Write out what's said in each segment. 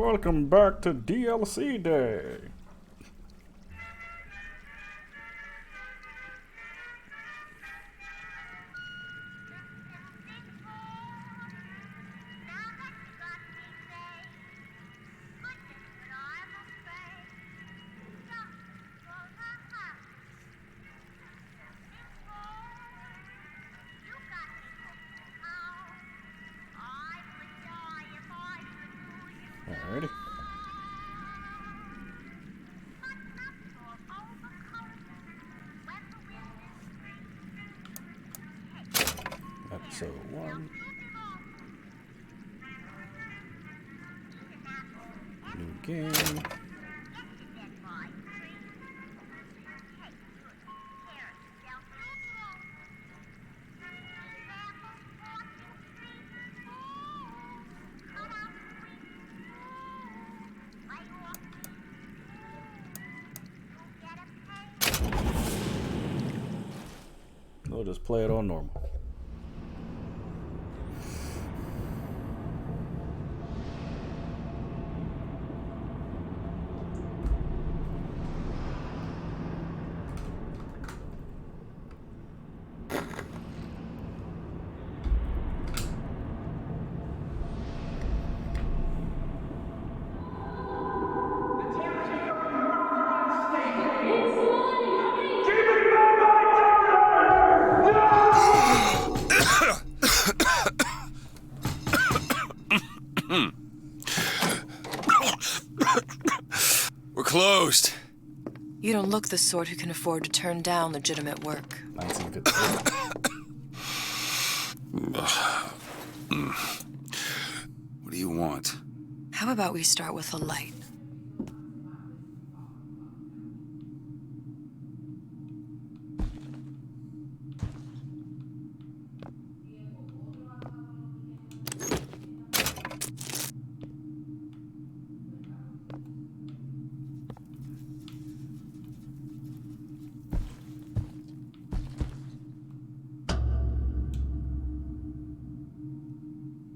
Welcome back to DLC Day. Alrighty. Episode 1. New game. We'll just play it on normal. We're closed. You don't look the sort who can afford to turn down legitimate work. 1958. What do you want? How about we start with a light?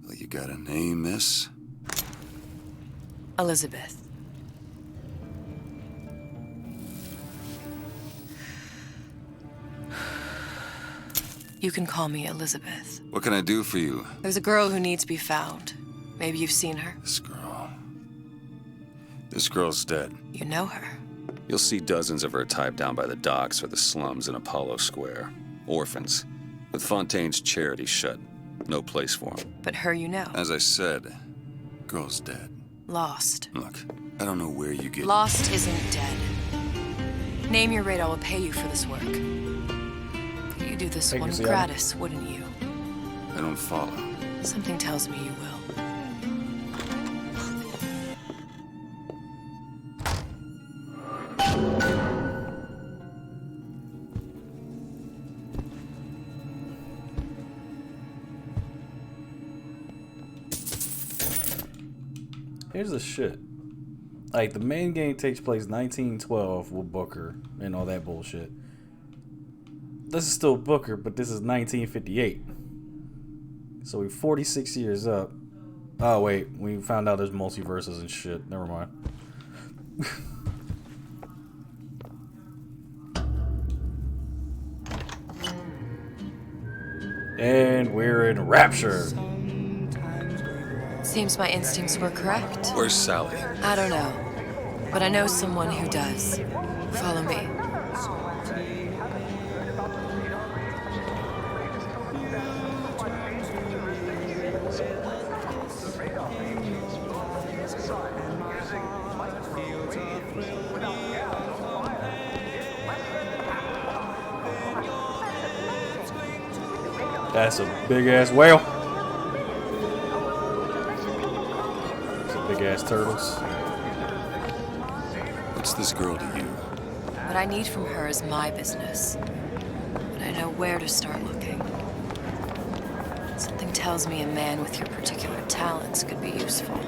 Well, you got a name, miss? Elizabeth. You can call me Elizabeth. What can I do for you? There's a girl who needs to be found. Maybe you've seen her. This girl. This girl's dead. You know her. You'll see dozens of her tied down by the docks or the slums in Apollo Square. Orphans. With Fontaine's charity shut. No place for them. But her you know. As I said, girl's dead. Lost. Look, I don't know where you get... Lost isn't dead. Name your rate, I will pay you for this work. You do this one gratis, wouldn't you? I don't follow. Something tells me you will. Here's the shit. Like, the main game takes place 1912 with Booker and all that bullshit. This is still Booker, but this is 1958. So we're 46 years up. Oh, wait. We found out there's multiverses and shit. Never mind. And we're in Rapture. Seems my instincts were correct. Where's Sally? I don't know, but I know someone who does. Follow me. That's a big ass whale. Big ass turtles. What's this girl to you? What I need from her is my business. But I know where to start looking. Something tells me a man with your particular talents could be useful.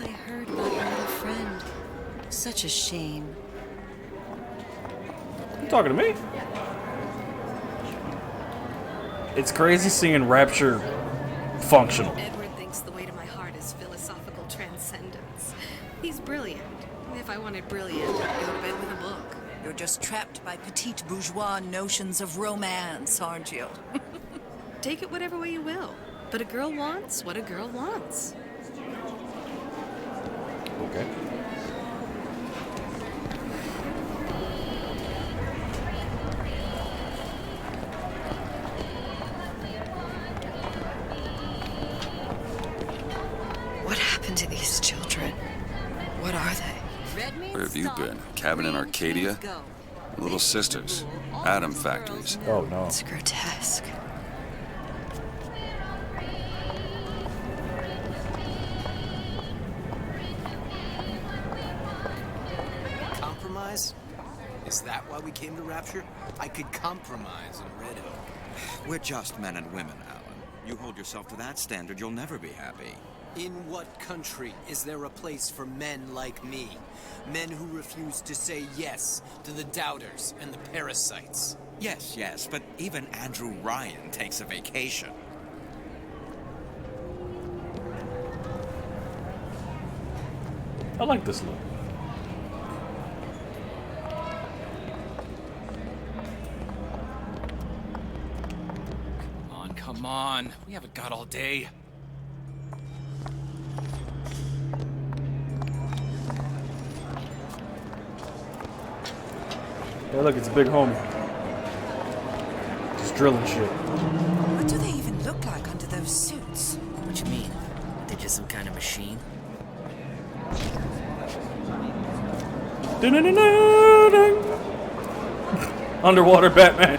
I heard about your little friend. Such a shame. You talking to me? It's crazy seeing Rapture functional. Edward thinks the way to my heart is philosophical transcendence. He's brilliant. If I wanted brilliant, I'd go to bed with a book. You're just trapped by petite bourgeois notions of romance, aren't you? Take it whatever way you will. But a girl wants what a girl wants. Okay. What happened to these children? What are they? Where have you been? Cabin in Arcadia? Little sisters. Atom factories. Oh no. It's grotesque. Compromise? Is that why we came to Rapture? I could compromise in Red Oak. We're just men and women, Alan. You hold yourself to that standard, you'll never be happy. In what country is there a place for men like me? Men who refuse to say yes to the doubters and the parasites. Yes, but even Andrew Ryan takes a vacation. I like this look. Come on. We haven't got all day. Hey, look, it's a big homie. Just drilling shit. What do they even look like under those suits? What you mean? They're just some kind of machine? Underwater Batman.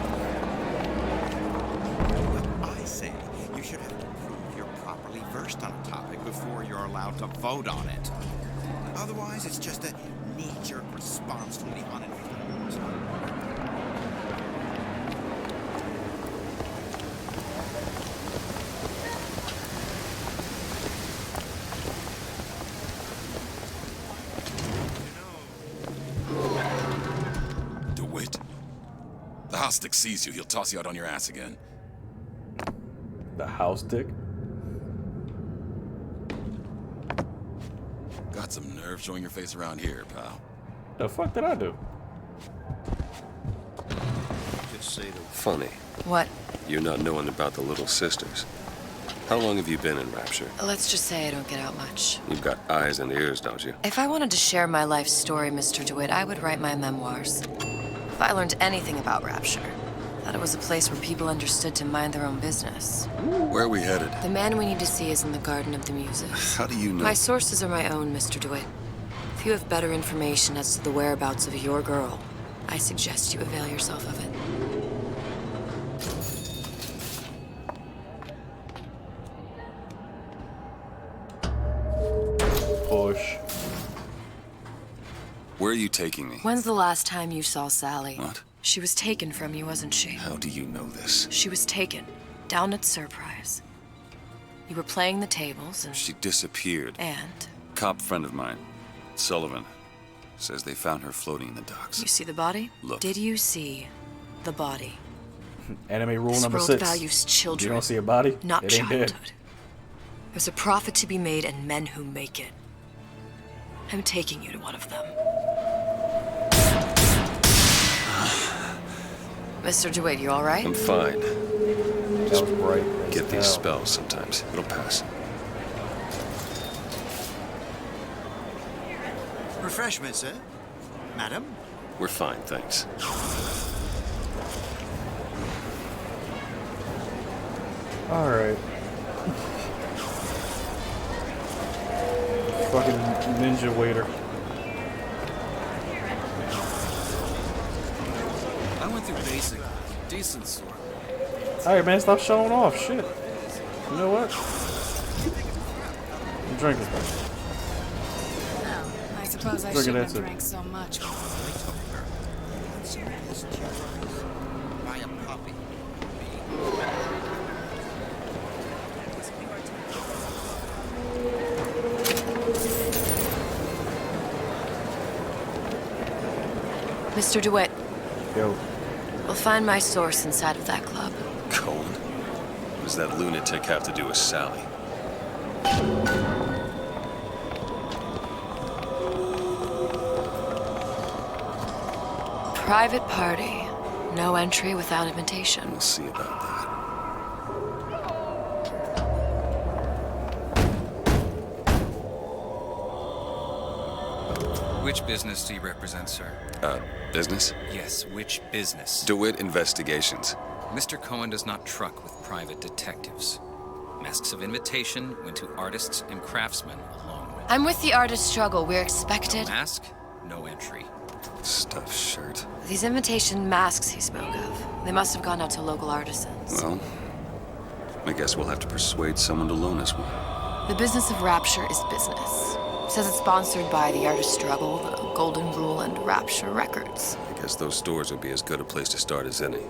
I say you should have to prove you're properly versed on a topic before you're allowed to vote on it. Otherwise, it's just a knee-jerk response from the uninformed. DeWitt? The house stick sees you, he'll toss you out on your ass again. The house dick. Got some nerve showing your face around here, pal. The fuck did I do? Funny, What? you not knowing about the Little Sisters. How long have you been in Rapture? Let's just say I don't get out much. You've got eyes and ears, don't you? If I wanted to share my life story, Mr. DeWitt, I would write my memoirs. If I learned anything about Rapture, that it was a place where people understood to mind their own business. Where are we headed? The man we need to see is in the Garden of the Muses. How do you know? My sources are my own, Mr. DeWitt. If you have better information as to the whereabouts of your girl, I suggest you avail yourself of it. Push. Where are you taking me? When's the last time you saw Sally? What? She was taken from you, wasn't she? How do you know this? She was taken, down at Surprise. You were playing the tables and... She disappeared. And? Cop friend of mine, Sullivan, says they found her floating in the docks. You see the body? Look. Did you see the body? Anime rule This number world 6. values children. You don't see a body? Not it ain't childhood. dead. There's a profit to be made and men who make it. I'm taking you to one of them. Mr. DeWitt, you all right? I'm fine. That was bright. as Get these hell. spells sometimes. It'll pass. Refreshments, sir? Madam? We're fine, thanks. Alright. Fucking ninja waiter. I went through basic. Decent sort. Alright, man, stop showing off. Shit. You know what? I'm drinking. I suppose I Look at shouldn't that, have sir. drank so much. Buy a puppy. Mr. DeWitt, Yo. we'll find my source inside of that club. Cohen? does that lunatic have to do with Sally? Private party. No entry without invitation. We'll see about that. Which business do you represent, sir? Business? Yes, which business? DeWitt Investigations. Mr. Cohen does not truck with private detectives. Masks of invitation went to artists and craftsmen alone. I'm with the artist struggle. We're expected. No mask, no entry. Stuffed shirt. These invitation masks he spoke of. They must have gone out to local artisans. Well, I guess we'll have to persuade someone to loan us one. The business of Rapture is business. Says it's sponsored by the Artist Struggle, the Golden Rule, and Rapture Records. I guess those stores would be as good a place to start as any.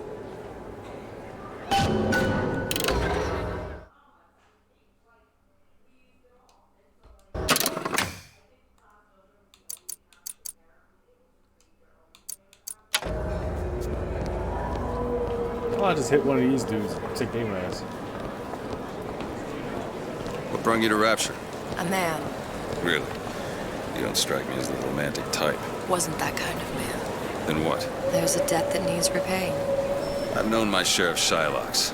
Oh, I just hit one of these dudes. Take their ass. What brought you to Rapture? A man. Really? You don't strike me as the romantic type. Wasn't that kind of man. Then what? There's a debt that needs repaying. I've known my share of Shylocks.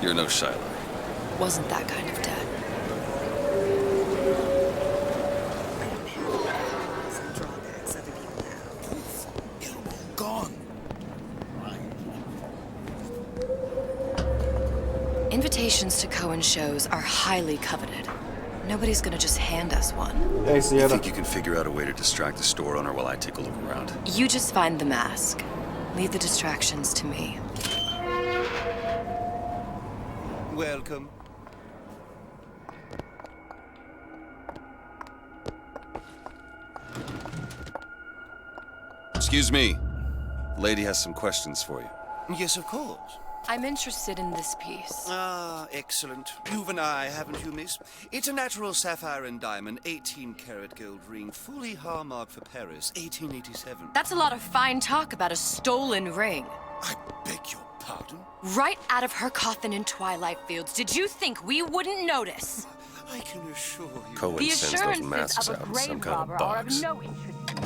You're no Shylock. Wasn't that kind of debt. Some drawbacks other people have. It'll be gone. Invitations to Cohen shows are highly coveted. Nobody's gonna just hand us one. Hey, You Sienna. think you can figure out a way to distract the store owner while I take a look around? You just find the mask. Leave the distractions to me. Welcome. Excuse me. Lady has some questions for you. Yes, of course. I'm interested in this piece. Ah, excellent. You've an eye, haven't you, miss? It's a natural sapphire and diamond, 18-karat gold ring, fully hallmarked for Paris, 1887. That's a lot of fine talk about a stolen ring. I beg your pardon? Right out of her coffin in Twilight Fields. Did you think we wouldn't notice? I can assure you. Cohen The sends those assurances masks of out a in some grave kind of robber are of box. no interest to me.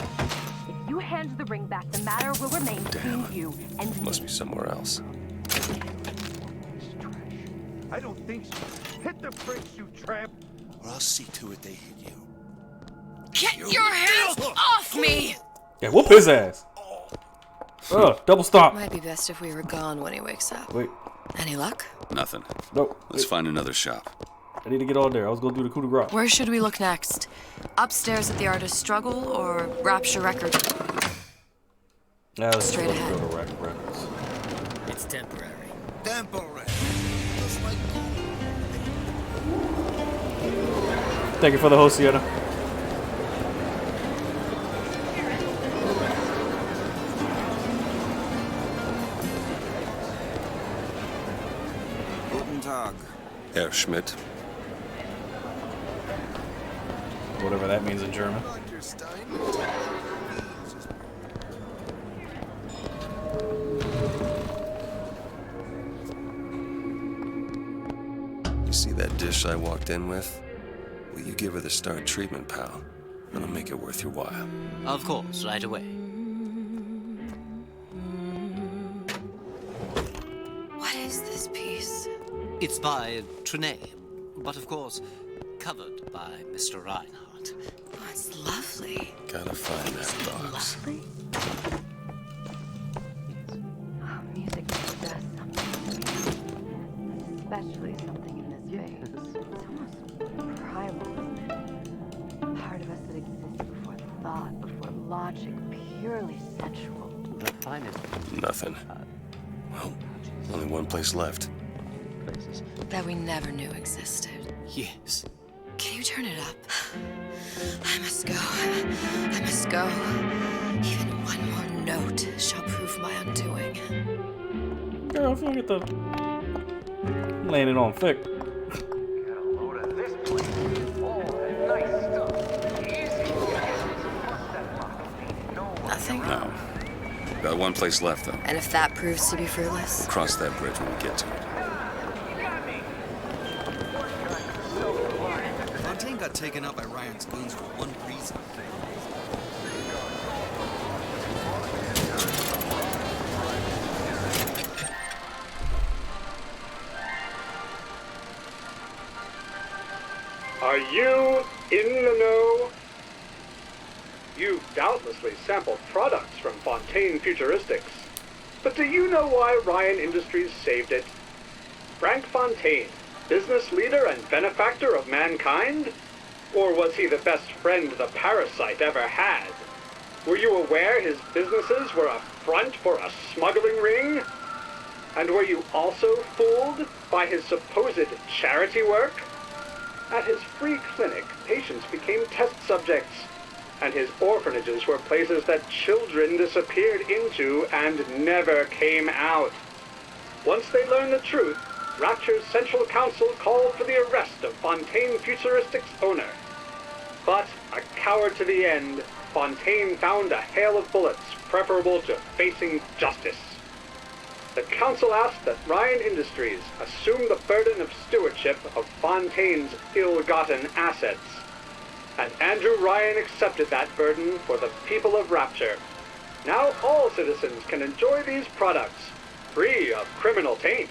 If you hand the ring back, the matter will remain between you and Must me. be somewhere else. I don't think so. Hit the bricks, you tramp! Or I'll see to it they hit you. Get your hands off me! Yeah, whoop his ass. Double stop. Might be best if we were gone when he wakes up. Wait. Any luck? Nothing. Nope. Let's find another shop. I need to get on there. I was gonna do the coup de grace. Where should we look next? Upstairs at the Artist Struggle or Rapture Records? Straight ahead. Go to records. It's temporary. Temporary. Thank you for the host, Sienna. Guten Tag. Herr Schmidt. Whatever that means in German. You see that dish I walked in with? Will you give her the star treatment, pal? That'll make it worth your while. Of course, right away. What is this piece? It's by Trenet, but of course, covered by Mr. Reinhardt. Oh, it's lovely. Gotta find that box. Lovely? Oh, music does something to me. Especially something in this face. It's almost primal, isn't it? Part of us that exists before thought, before logic, purely sensual. The finest Nothing. Well, only one place left. places. That we never knew existed. Yes. Can you turn it up? I must go. I must go. Even one more note shall prove my undoing. Girl, if you don't get the... I'm laying it on thick. Get a load of this place. Oh, nice stuff. Easy. What's that box? No. Nothing? No. Got one place left, though. And if that proves to be fruitless? Cross that bridge when we get to it. Fontaine got taken out by Ryan's goons for one reason. Are you in the know? You've doubtlessly sampled products from Fontaine Futuristics. But do you know why Ryan Industries saved it? Frank Fontaine, business leader and benefactor of mankind? Or was he the best friend the parasite ever had? Were you aware his businesses were a front for a smuggling ring? And were you also fooled by his supposed charity work? At his free clinic, patients became test subjects, and his orphanages were places that children disappeared into and never came out. Once they learned the truth, Rapture's Central Council called for the arrest of Fontaine Futuristics' owner. But, a coward to the end, Fontaine found a hail of bullets preferable to facing justice. The council asked that Ryan Industries assume the burden of stewardship of Fontaine's ill-gotten assets. And Andrew Ryan accepted that burden for the people of Rapture. Now all citizens can enjoy these products, free of criminal taint.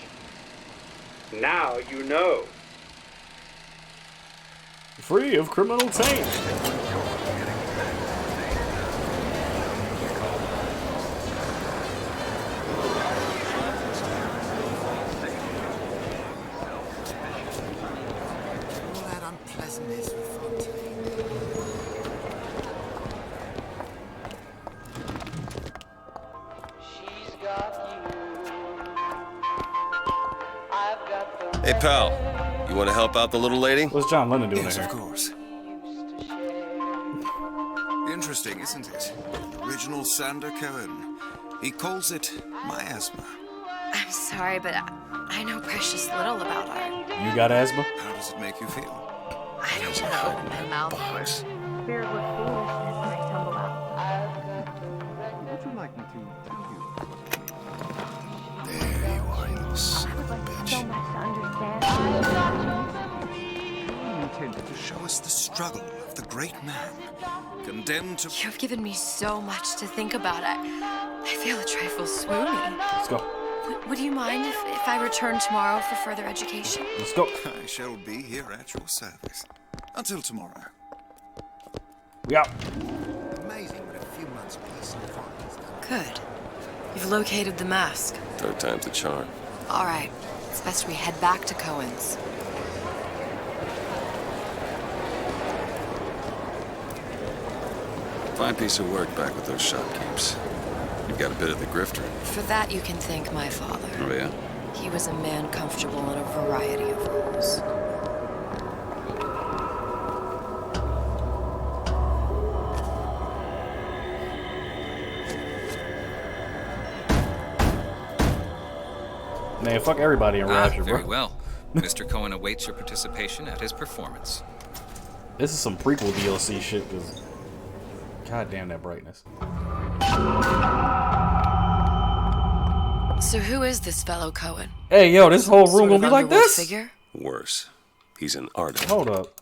Now you know. Free of criminal taint. Hey, pal. You want to help out the little lady? What's John Lennon doing Yes, here? of course. Interesting, isn't it? Original Sander Cohen. He calls it miasma. I'm sorry, but I know precious little about art. You got asthma? How does it make you feel? I don't know. My mouth hurts. Fear with foolishness and I tumble out. Would you like me to tell you? There you are, you little son of a bitch. So much to understand. You intended to show us the struggle of the great man, condemned to... You've given me so much to think about. I feel a trifle swoony. Let's go. Would you mind if I return tomorrow for further education? Let's go. I shall be here at your service. Until tomorrow. We out. Amazing what a few months peace and quiet has done. Good. You've located the mask. Third time's the charm. All right. It's best we head back to Cohen's. Fine piece of work back with those shopkeepers. You've got a bit of the grifter. For that, you can thank my father. Oh, yeah? He was a man comfortable in a variety of roles. Man, fuck everybody in Rapture, bro. Very well. Mr. Cohen awaits your participation at his performance. This is some prequel DLC shit, cause god damn that brightness. So who is this fellow Cohen? Hey, yo, this whole room Sort gonna of be like underworld this? Figure? Worse. He's an artist. Hold up.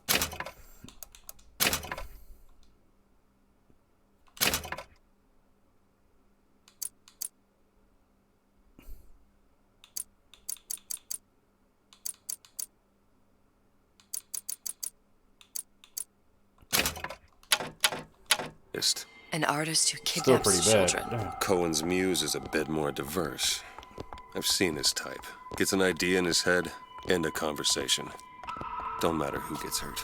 An artist who Still kidnaps pretty bad. children. Cohen's muse is a bit more diverse. I've seen his type. Gets an idea in his head, end a conversation. Don't matter who gets hurt.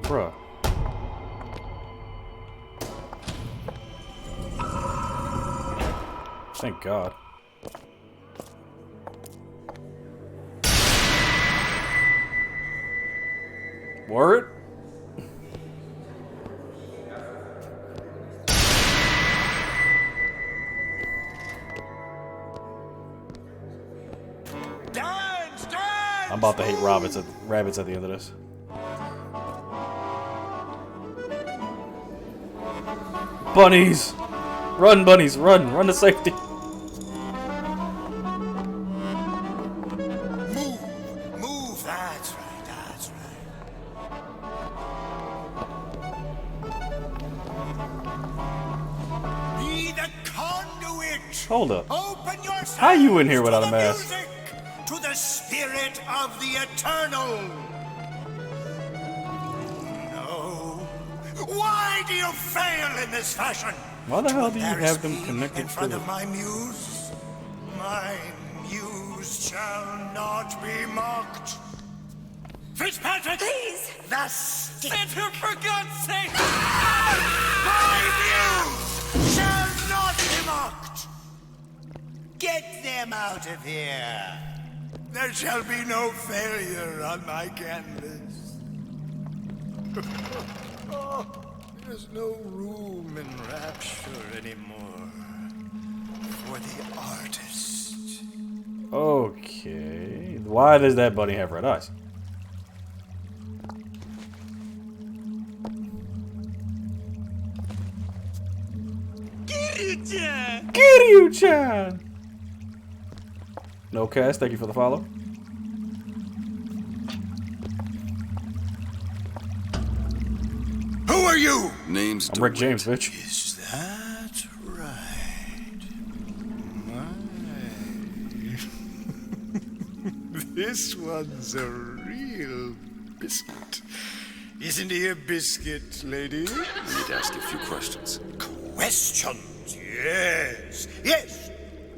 Bruh. Thank God. Word? I'm about to hate rabbits at the end of this. Bunnies! Run, bunnies, run! Run to safety! Move! That's right, that's right. Hold up. Open yourselves How you in here without to a the mask? music, to the spirit of the eternal. No. Why do you fail in this fashion? Why the hell do you Embarrass have them me connected in front to of it? my muse? My muse shall not be mocked. Fitzpatrick! Please! The stick! Enter, for God's sake! My muse shall not be mocked! Get them out of here! There shall be no failure on my canvas. Oh, there's no room in rapture anymore for the artist. Okay. Why does that bunny have red eyes? Kiryu-chan! Kiryu-chan! No cast, thank you for the follow. Who are you? Name's I'm Rick James, bitch. Is that right? My. This one's a real biscuit. Isn't he a biscuit, lady? I need to ask you a few questions. Questions, yes. Yes.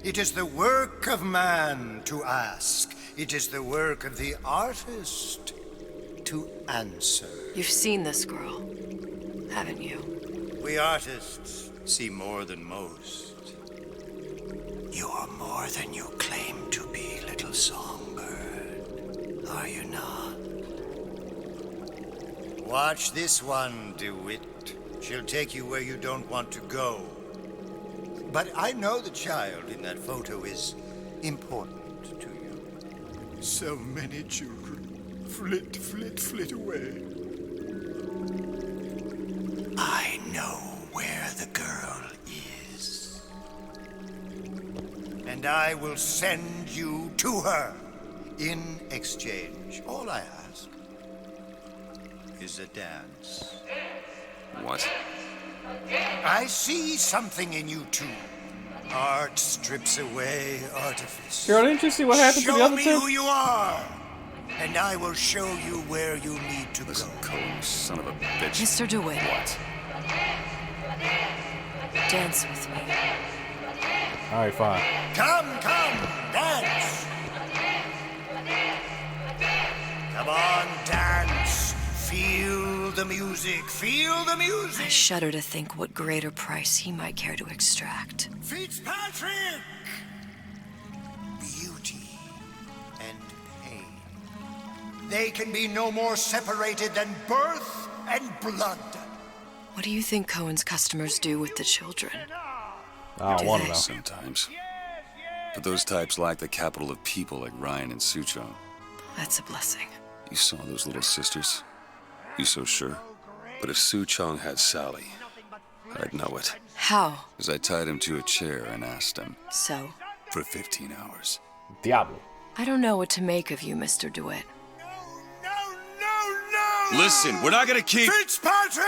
It is the work of man to ask. It is the work of the artist to answer. You've seen this girl, haven't you? We artists see more than most. You are more than you claim to be, little songbird. Are you not? Watch this one, DeWitt. She'll take you where you don't want to go. But I know the child in that photo is important to you. So many children flit, flit, flit away. I know where the girl is. And I will send you to her in exchange. All I ask is a dance. What? I see something in you two. Art strips away artifice. Girl, didn't you see what happened to the other Show me two? who you are, and I will show you where you need to Listen, go. Cohen, son of a bitch. Mr. DeWitt. What? Dance with me. Alright, fine. Come, dance. Come on, dance. Feel the music. Feel the music. I shudder to think what greater price he might care to extract. Fitzpatrick! Beauty and pain. They can be no more separated than birth and blood. What do you think Cohen's customers do with the children? I don't want to know. Sometimes. But those types lack the capital of people like Ryan and Suchong. That's a blessing. You saw those little sisters? You so sure? But if Suchong had Sally, I'd know it. How? As I tied him to a chair and asked him. So? For 15 hours. Diablo. I don't know what to make of you, Mr. DeWitt. No! Listen, we're not gonna keep... Fitzpatrick!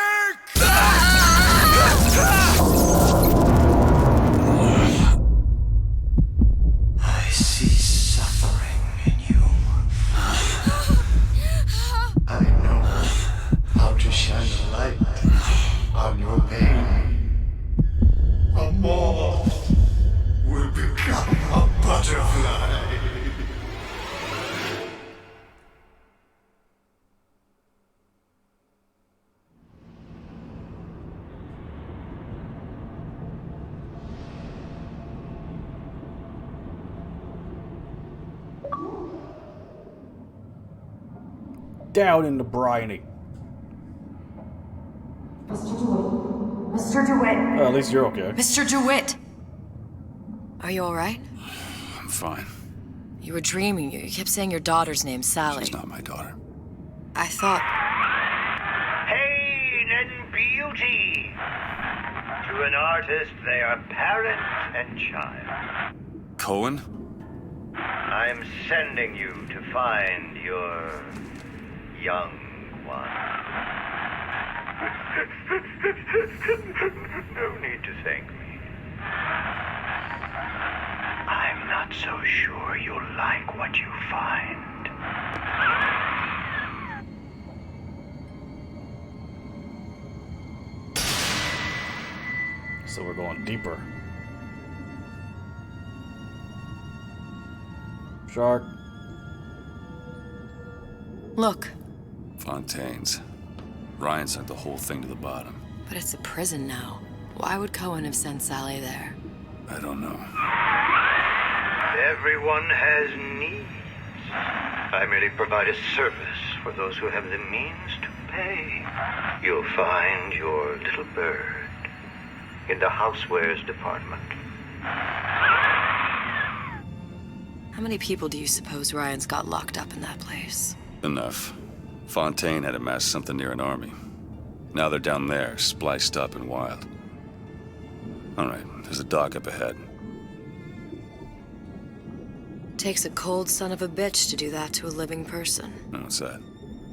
I see suffering in you. I know how to shine a light on your pain. A moth will become a butterfly. Down in the briny. Mr. DeWitt! Oh, at least you're okay. Mr. DeWitt! Are you alright? I'm fine. You were dreaming. You kept saying your daughter's name, Sally. She's not my daughter. I thought... Pain and beauty. To an artist, they are parent and child. Cohen? I'm sending you to find your young one. No need to thank me. I'm not so sure you'll like what you find. So we're going deeper. Shark. Look, Fontaine's. Ryan sent the whole thing to the bottom. but it's a prison now. Why would Cohen have sent Sally there? I don't know. Everyone has needs. I merely provide a service for those who have the means to pay. You'll find your little bird in the housewares department. How many people do you suppose Ryan's got locked up in that place? Enough. Fontaine had amassed something near an army. Now they're down there, spliced up and wild. Alright, there's a dock up ahead. Takes a cold son of a bitch to do that to a living person. What's that?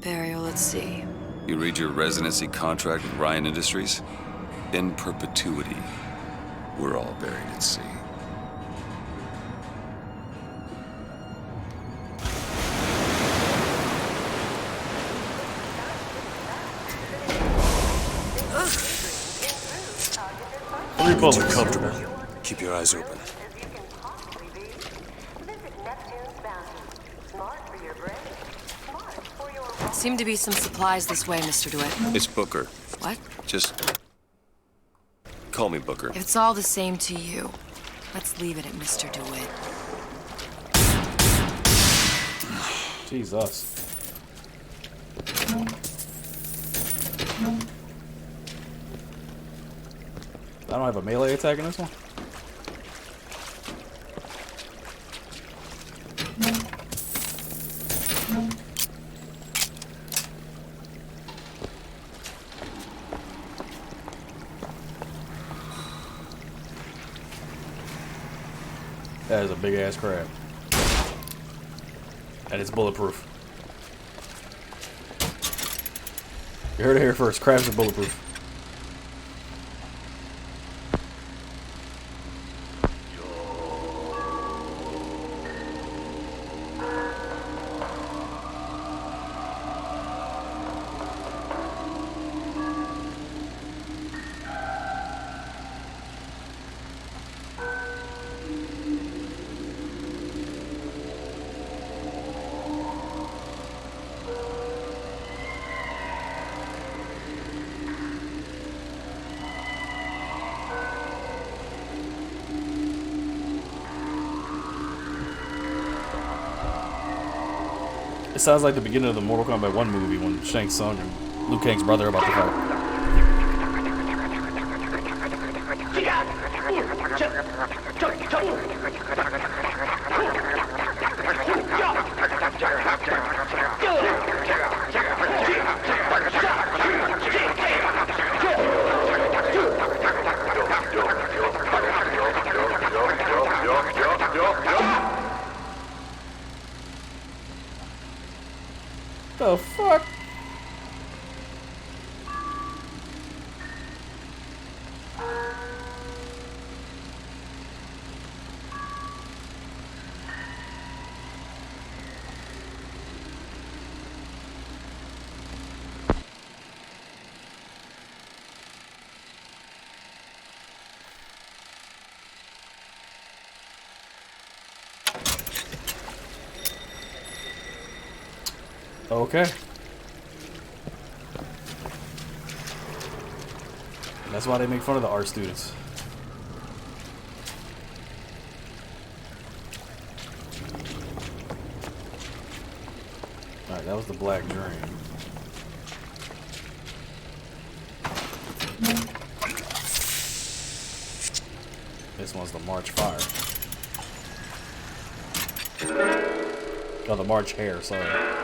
Burial, let's see. You read your residency contract with Ryan Industries? In perpetuity, we're all buried at sea. Uncomfortable. Keep your eyes open. Seem to be some supplies this way, Mr. DeWitt. It's Booker. What? Just call me Booker. If it's all the same to you, let's leave it at Mr. DeWitt. Jesus. I don't have a melee attack in this one. That is a big ass crab. And it's bulletproof. You heard it here first. Crabs are bulletproof. It sounds like the beginning of the Mortal Kombat 1 movie when Shang Tsung and Liu Kang's brother are about to fight. The fuck? Okay. That's why they make fun of the art students. Alright, that was the Black Dream. This one's the March Fire. Oh, the March Hare, sorry.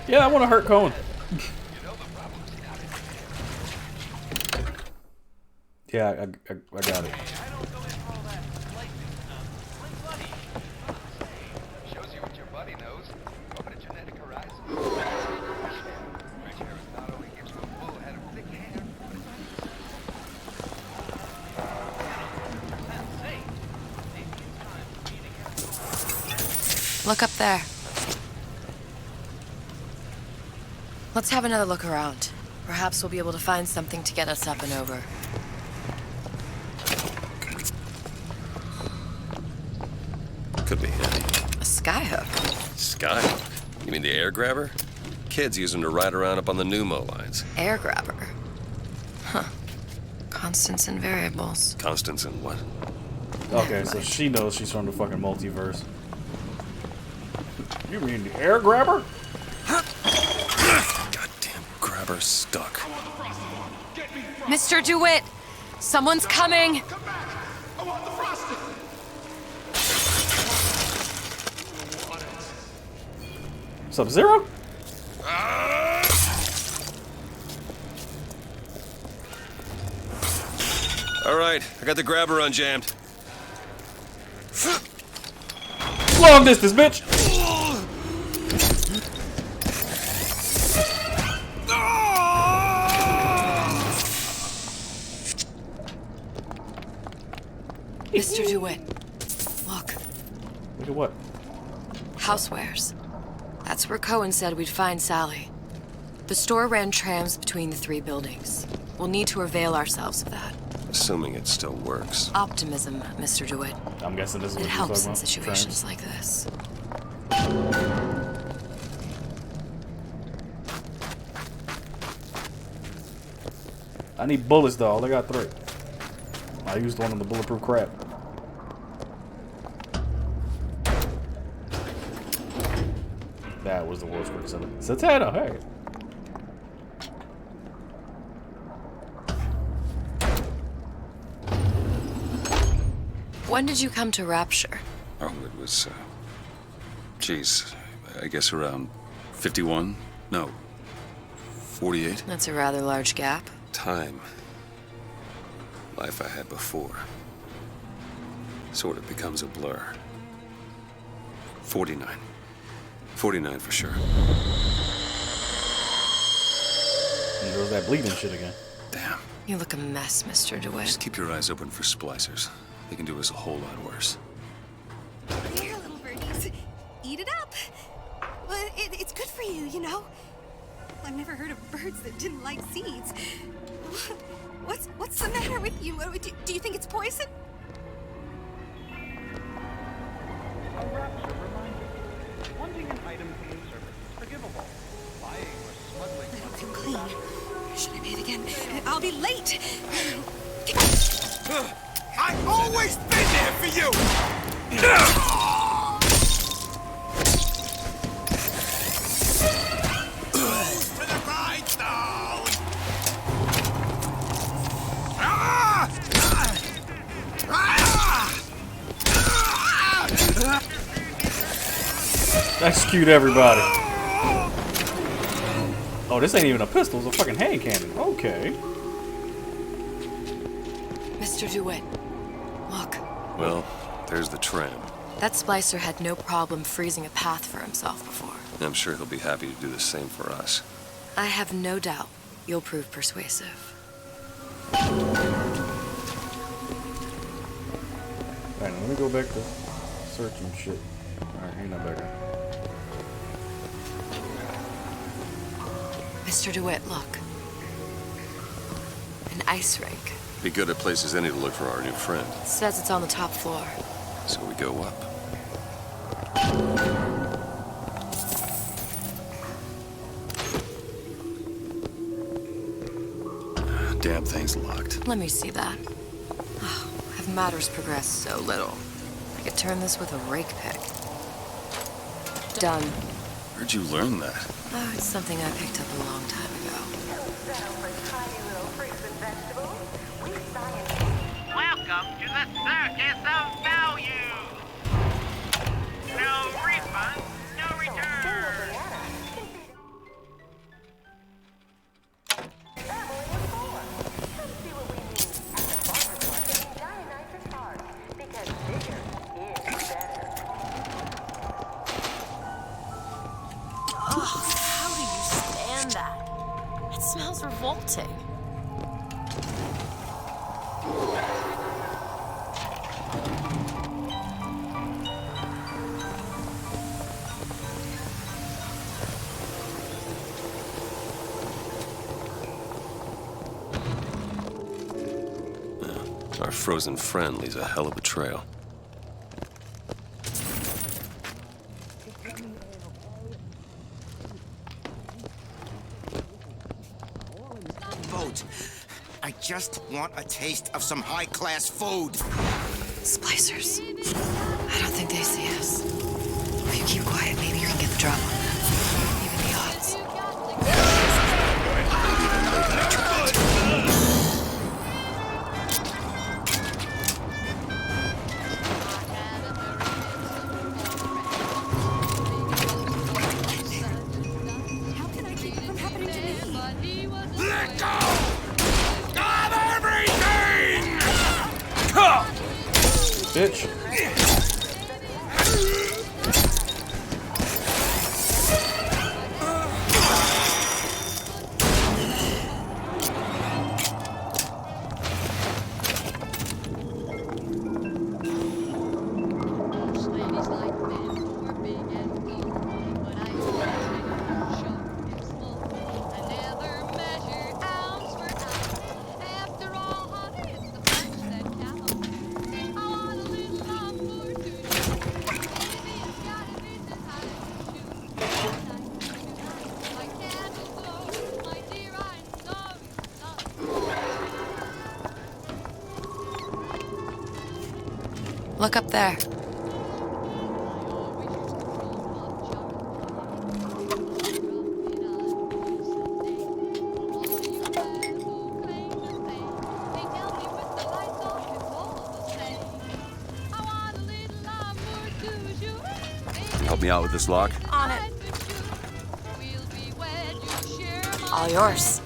Yeah, I want to hurt Cohen. Yeah, I got it. Shows you what your buddy knows. Open a genetic horizon. Not only gives you a full head of thick hair, but Look up there. Let's have another look around. Perhaps we'll be able to find something to get us up and over. Could be handy. A skyhook? Skyhook? You mean the air grabber? Kids use them to ride around up on the pneumo lines. Air grabber? Huh. Constants and variables. Constants and what? Okay, so she knows she's from the fucking multiverse. You mean the air grabber? Goddamn grabber stuck. Mr. DeWitt! Someone's coming! Sub-Zero? All right, I got the grabber unjammed. Long distance, bitch! Mr. DeWitt, look. Look at what? Housewares. That's where Cohen said we'd find Sally. The store ran trams between the three buildings. We'll need to avail ourselves of that. Assuming it still works. Optimism, Mr. DeWitt. I'm guessing this is what It you're helps talking in about. situations Trams. like this. I need bullets though. All I got 3. I used one on the bulletproof crap. That was the worst criticism. Satana, hey. When did you come to Rapture? Oh, it was, geez, I guess around 51? No, 48? That's a rather large gap. Time. Life I had before. Sort of becomes a blur. 49. 49 for sure. And there was that bleeding shit again. Damn. You look a mess, Mr. DeWitt. Just keep your eyes open for splicers. They can do us a whole lot worse. Here, little birdies. Eat it up. Well, it's good for you, you know. I've never heard of birds that didn't like seeds. What's the matter with you? Do you think it's poison? A Rapture reminder. Wanting an item from the service is forgivable. Buying or smuggling... I don't feel clean. Should I bathe again? I'll be late. I've always been there for you! To the grindstone! Execute everybody. Oh, this ain't even a pistol. It's a fucking hand cannon. Okay. Mr. DeWitt, look. Well, there's the tram. That splicer had no problem freezing a path for himself before. I'm sure he'll be happy to do the same for us. I have no doubt you'll prove persuasive. Alright, let me go back to searching shit. Alright, ain't nothing back there. Mr. DeWitt, look. An ice rink. Be good at places any to look for our new friend. It says it's on the top floor. So we go up. damn thing's locked. Let me see that. Oh, have matters progressed so little? I could turn this with a rake pick. Done. Where'd you learn that? Oh, it's something I picked up a long time ago. Welcome to the circus of value. No refund, no return. Oh, how do you stand that? It smells revolting. Our frozen friend leaves a hell of a trail. Vote. I just want a taste of some high-class food. Splicers. I don't think they see us. If you keep quiet, maybe you can get the drop on them. Even the odds. How can I keep it from happening to me? Let go of everything! Bitch. Look up there. Help me out with this lock? On it. All yours.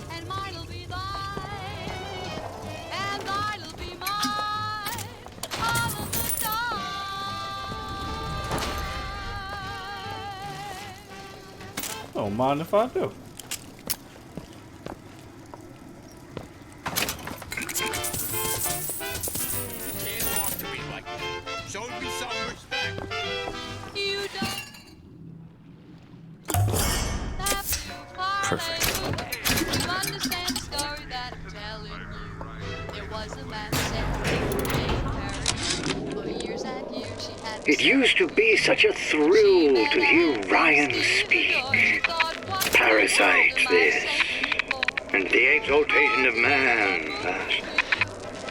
Don't mind if I do. Show me some respect. Perfect. It used to be such a thrill to hear Ryan speak. Parasite this, and the exaltation of man that.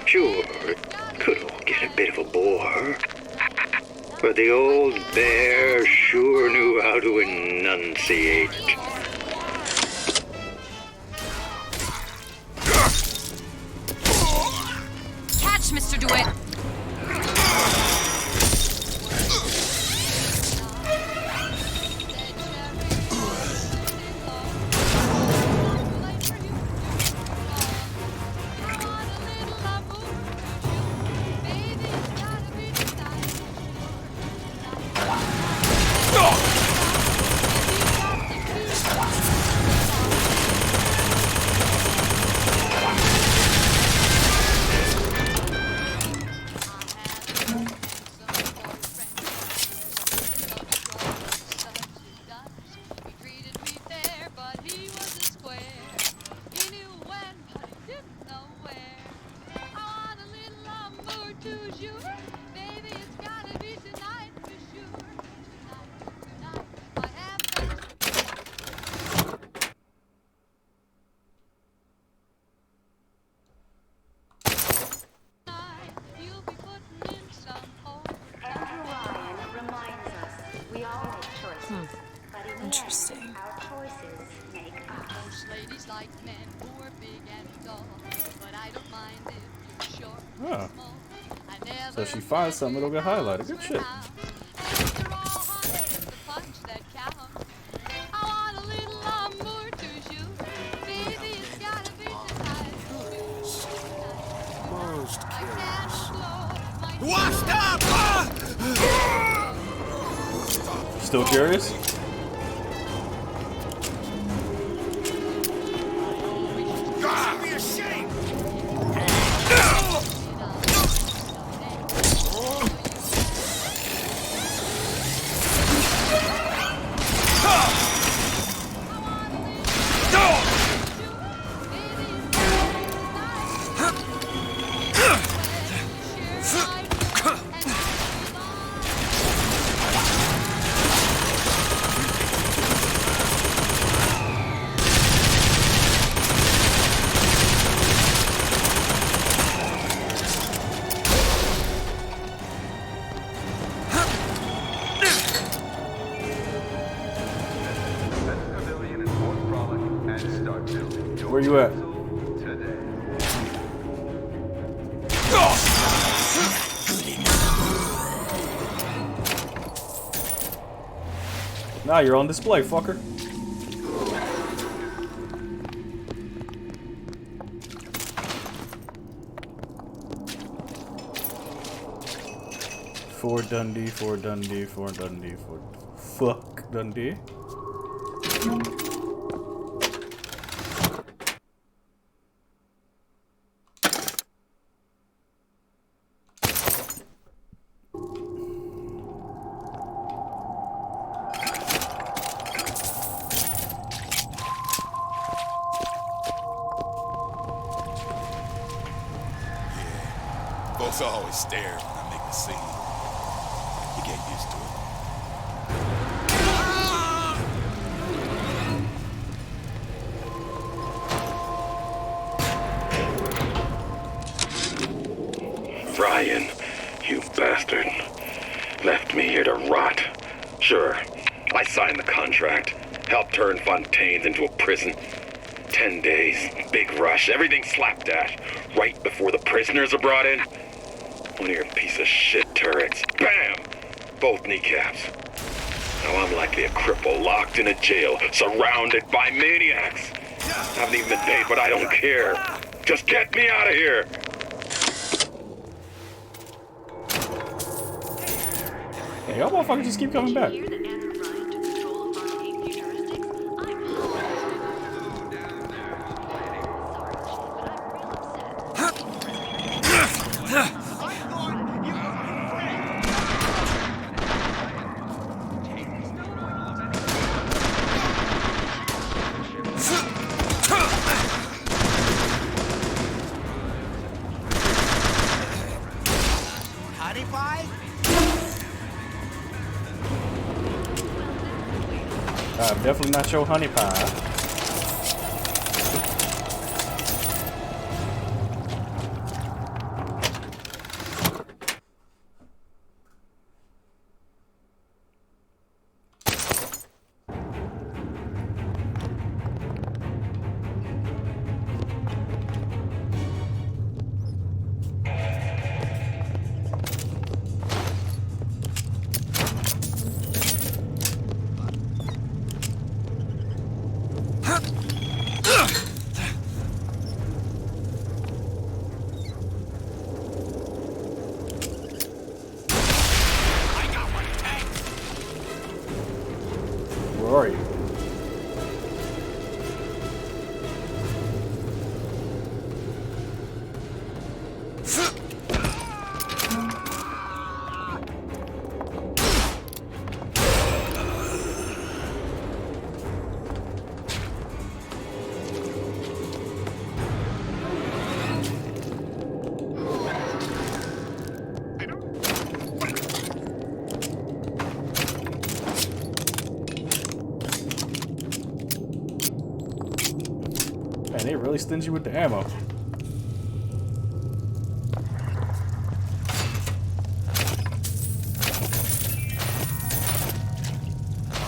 Sure, it could all get a bit of a bore, but the old bear sure knew how to enunciate. Catch, Mr. DeWitt. ladies like men who are big and tall, but I don't mind if you're short Huh. and small. I never So if she finds something, it'll get highlighted. Good shit. After all, honey, it's the punch that counts. I want a little amour toujours. Baby, it's gotta be tonight. Most curious. Washed up! Still curious? God, be ashamed! Where you at? Now you're on display, fucker. For Dundee, for Dundee, for Dundee, for fuck Dundee. Folks always stare when I make a scene. You get used to it. Ryan, you bastard. Left me here to rot. Sure, I signed the contract. Helped turn Fontaine into a prison. 10 days, big rush, everything slapdash. Right before the prisoners are brought in. One of your piece of shit turrets. Bam! Both kneecaps. Now I'm likely a cripple locked in a jail, surrounded by maniacs. Haven't even been paid, but I don't care. Just get me out of here! Hey, y'all motherfuckers just keep coming back. Honey pie? Definitely not your honey pie. Where are you? Man, they really stingy with the ammo.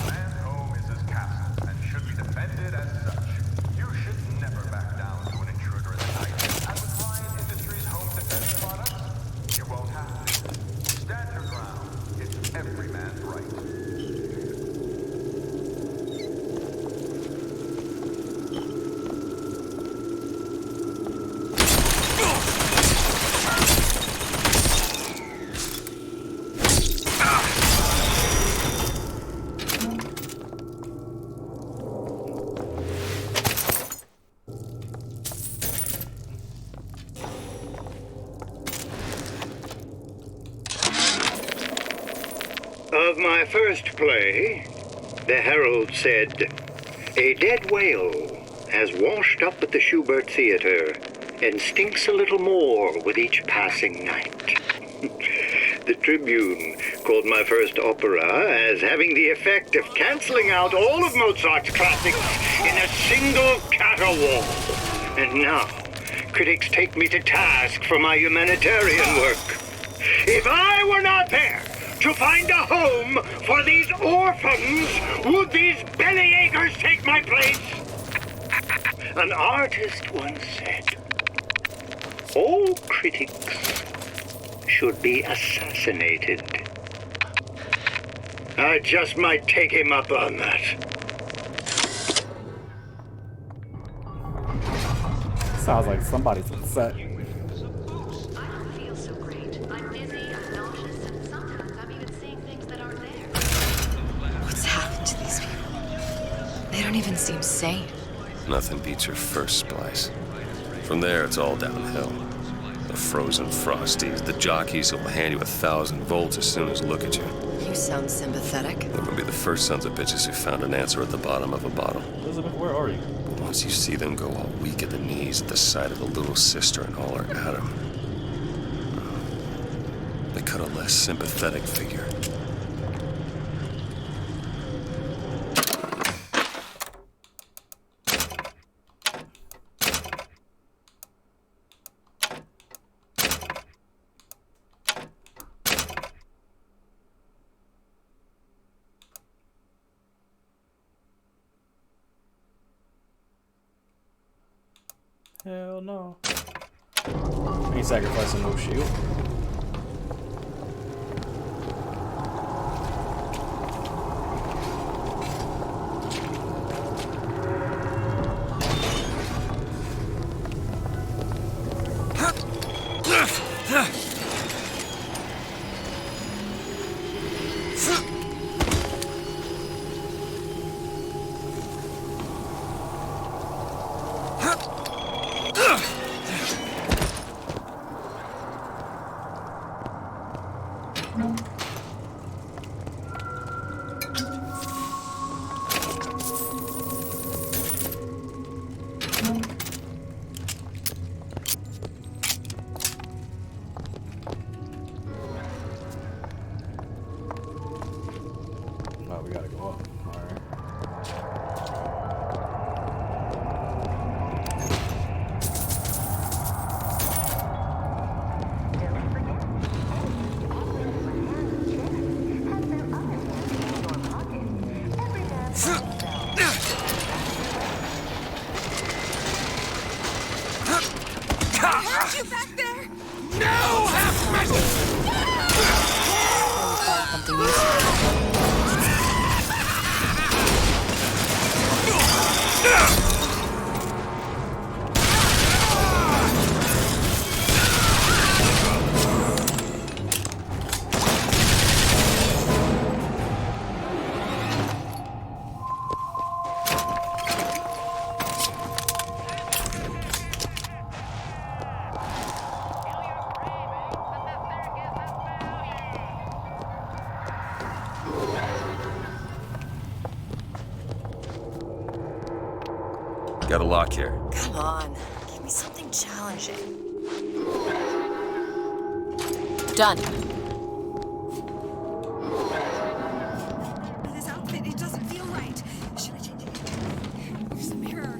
Man's home is his castle and should be defended as such. You my first play, the herald said, "A dead whale has washed up at the Schubert Theater and stinks a little more with each passing night." The Tribune called my first opera as having the effect of canceling out all of Mozart's classics in a single caterwaul. And now, critics take me to task for my humanitarian work. If I were not there to find a home for these orphans, would these bellyachers take my place? An artist once said, "All critics should be assassinated." I just might take him up on that. Sounds like somebody's upset. What's happened to these people? They don't even seem sane. Nothing beats your first splice. From there, it's all downhill. The frozen frosties, the jockeys who will hand you 1,000 volts as soon as look at you. You sound sympathetic. They're gonna be the first sons of bitches who found an answer at the bottom of a bottle. Elizabeth, where are you? But once you see them go all weak at the knees at the sight of the little sister and all her Adam, they cut a less sympathetic figure. Hell no. Ain't sacrificing no shield. Oh, we gotta go up. Alright. You back there? No, half-measure! Something useful. Got a lock here. Come on, give me something challenging. Done. This outfit, it doesn't feel right. Should I change it? There's a mirror.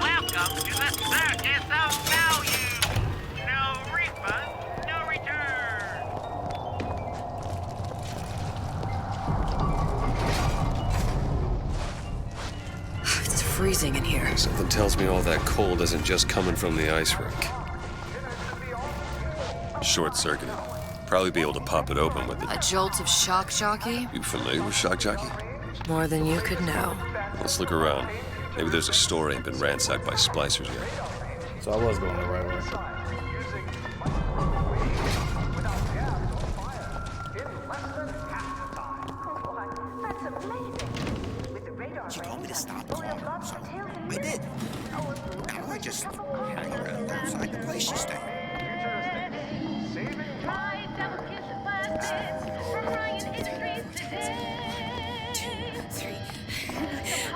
Welcome to the circus of value. No refund, no return. It's freezing in here. Something tells me all that cold isn't just coming from the ice rink. Short-circuited. Probably be able to pop it open with it. A jolt of shock jockey? You familiar with shock jockey? More than you could know. Let's look around. Maybe there's a store ain't been ransacked by splicers yet. So I was going the right way. She told me to stop calling, so I did. Now I just hang around outside the place she stayed.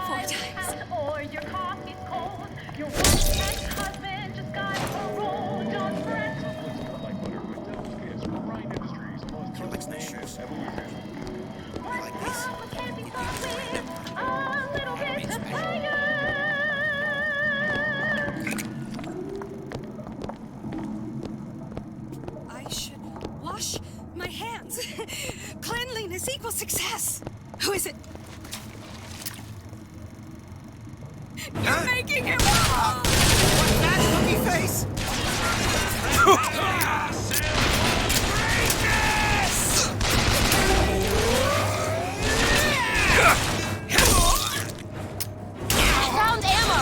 Four times. Or your coffee's cold. Your wife's ex-husband just got paroled on Brett. She likes nice shoes. Like this. I should wash my hands. Cleanliness equals success. Who is it? You're making him wrong! What's that looky face? Found ammo!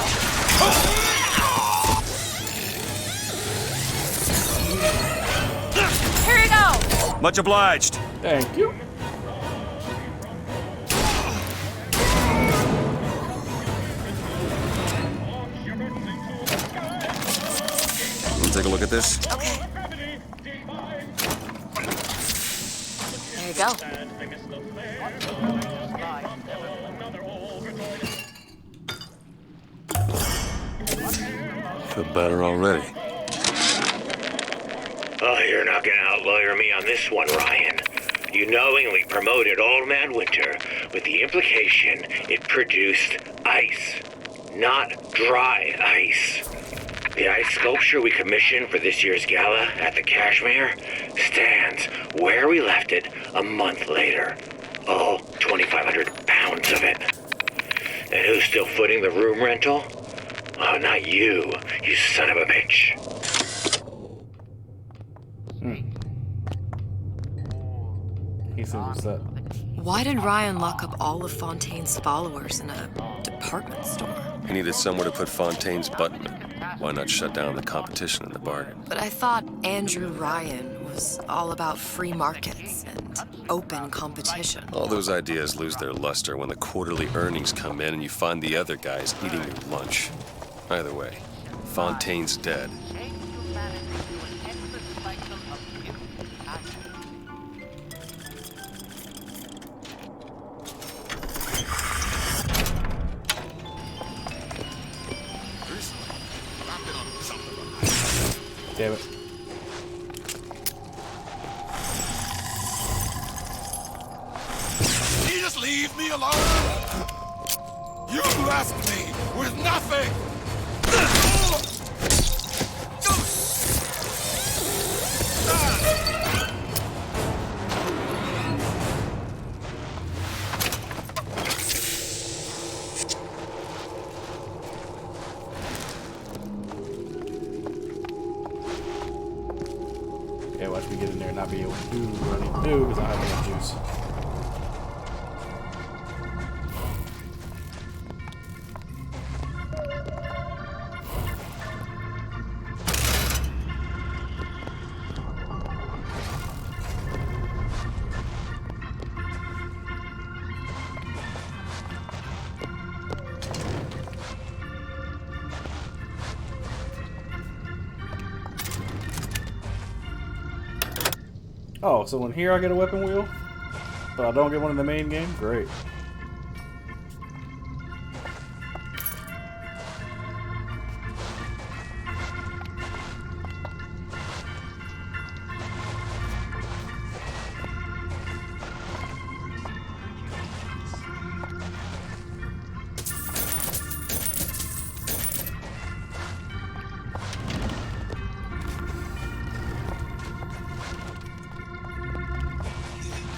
Here you go! Much obliged. Thank you. Take a look at this. Okay. There you go. Feel better already. Oh, you're not gonna outlawyer me on this one, Ryan. You knowingly promoted Old Man Winter with the implication it produced ice, not dry ice. The ice sculpture we commissioned for this year's gala at the Cashmere stands where we left it a month later. All 2,500 pounds of it. And who's still footing the room rental? Oh, not you, you son of a bitch. He seems upset. Why did Ryan lock up all of Fontaine's followers in a department store? He needed somewhere to put Fontaine's button in. Why not shut down the competition in the bargain? But I thought Andrew Ryan was all about free markets and open competition. All those ideas lose their luster when the quarterly earnings come in and you find the other guys eating your lunch. Either way, Fontaine's dead. Damn it. You just leave me alone? You left me with nothing! Yeah, watch me get in there and not be able to do what I need to do because I have enough juice. Oh, so in here I get a weapon wheel, but I don't get one in the main game? Great.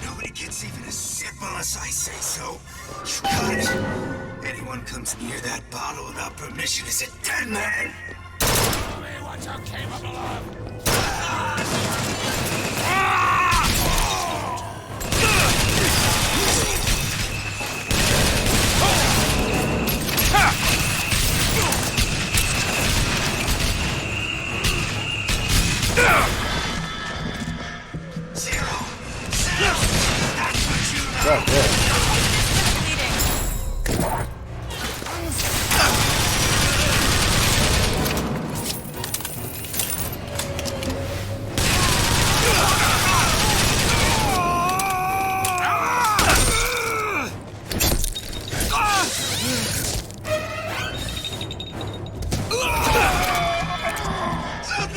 Nobody gets even a sip unless I say so. You got it. Anyone comes near that bottle without permission is a dead man. Tell me what you're capable of!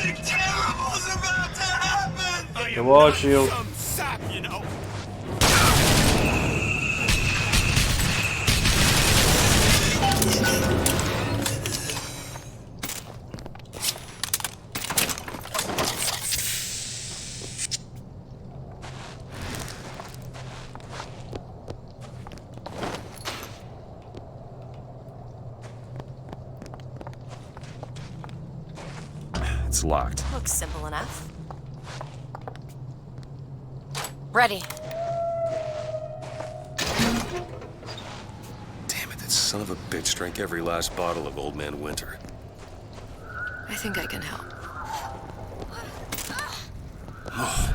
Something terrible's about to happen! Come on, Shield. Some sap, you know. It's locked. Looks simple enough. Ready. Damn it, that son of a bitch drank every last bottle of Old Man Winter. I think I can help. Oh,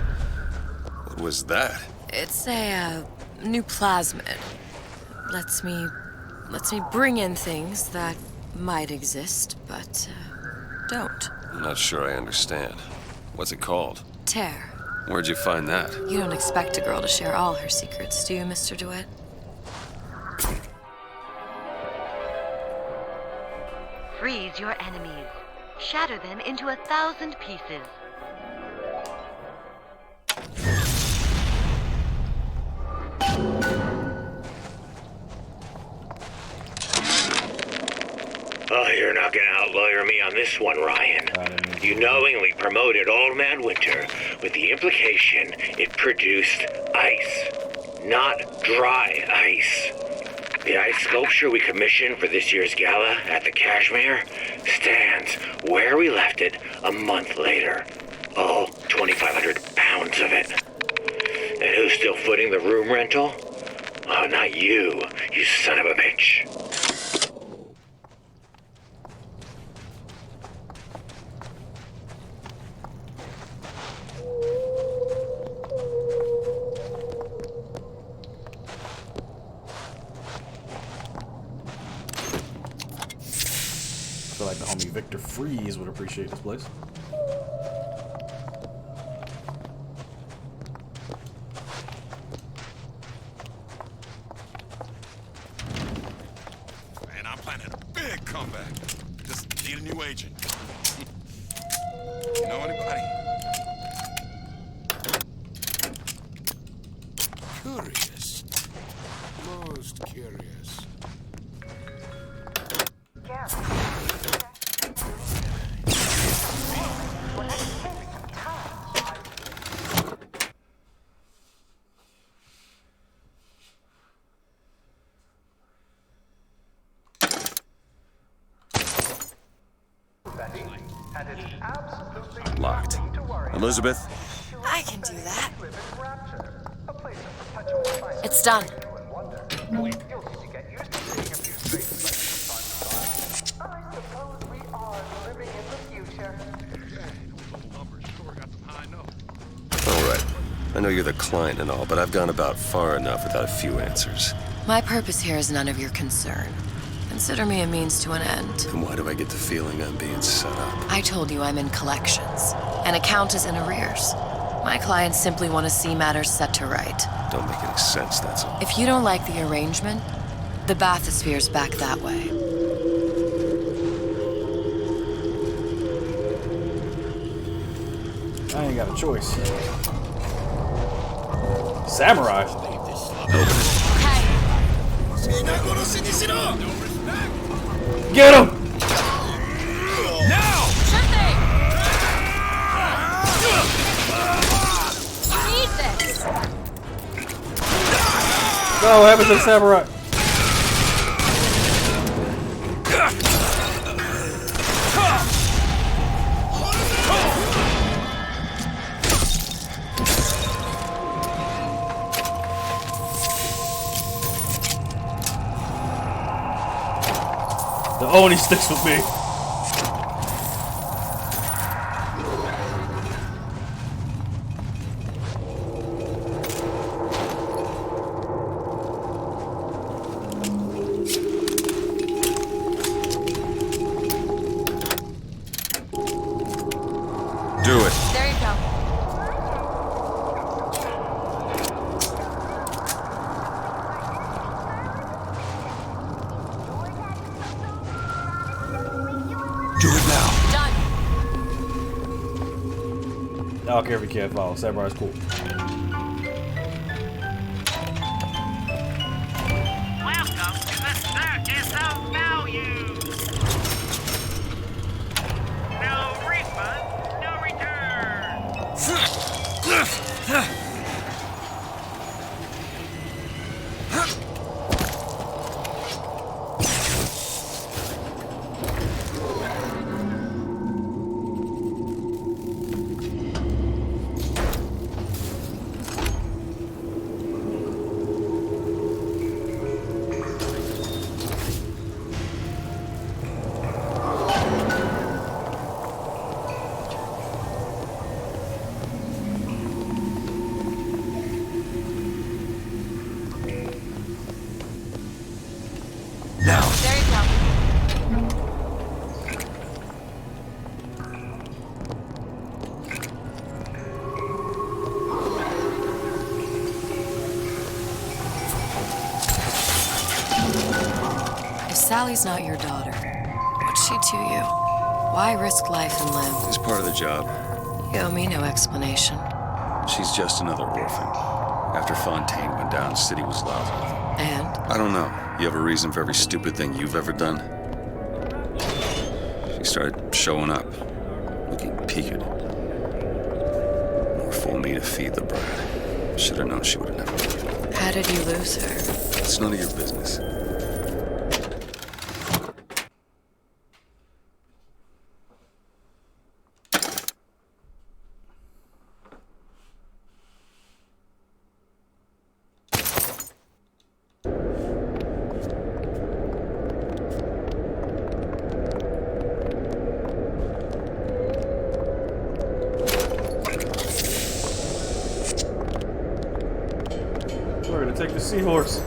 what was that? It's a new plasmid. Lets me bring in things that might exist, but don't. I'm not sure I understand. What's it called? Tear. Where'd you find that? You don't expect a girl to share all her secrets, do you, Mr. DeWitt? Freeze your enemies. Shatter them into 1,000 pieces. Oh, you're not gonna outlawyer me on this one, Ryan. You knowingly promoted Old Man Winter with the implication it produced ice, not dry ice. The ice sculpture we commissioned for this year's gala at the Kashmir stands where we left it a month later. All 2,500 pounds of it. And who's still footing the room rental? Oh, not you, you son of a bitch. I feel like the homie Victor Freeze would appreciate this place. Man, I'm planning a big comeback. Just need a new agent. You know anybody? Curious. Most curious. Locked. Elizabeth? I can do that. It's done. Alright. I know you're the client and all, but I've gone about far enough without a few answers. My purpose here is none of your concern. Consider me a means to an end. Then why do I get the feeling I'm being set up? I told you I'm in collections. An account is in arrears. My clients simply want to see matters set to right. Don't make any sense, that's all. If you don't like the arrangement, the bathysphere's back that way. I ain't got a choice. Samurai. Get him! Now! Sure thing! You need this! No, what happened to the samurai? The Oni sticks with me. Do it. There you go. Do it now. Done. don't care if you can't follow. Sabai's cool. Welcome to the circus of value. No refund, no return. There you go. If Sally's not your daughter, what's she to you? Why risk life and limb? It's part of the job. You owe me no explanation. She's just another orphan. After Fontaine went down, City was lousy with her. And? I don't know. You have a reason for every stupid thing you've ever done? She started showing up, looking peaked. More fool me to feed the brat. Should have known she would have never leave. How did you lose her? It's none of your business. We're gonna take the seahorse.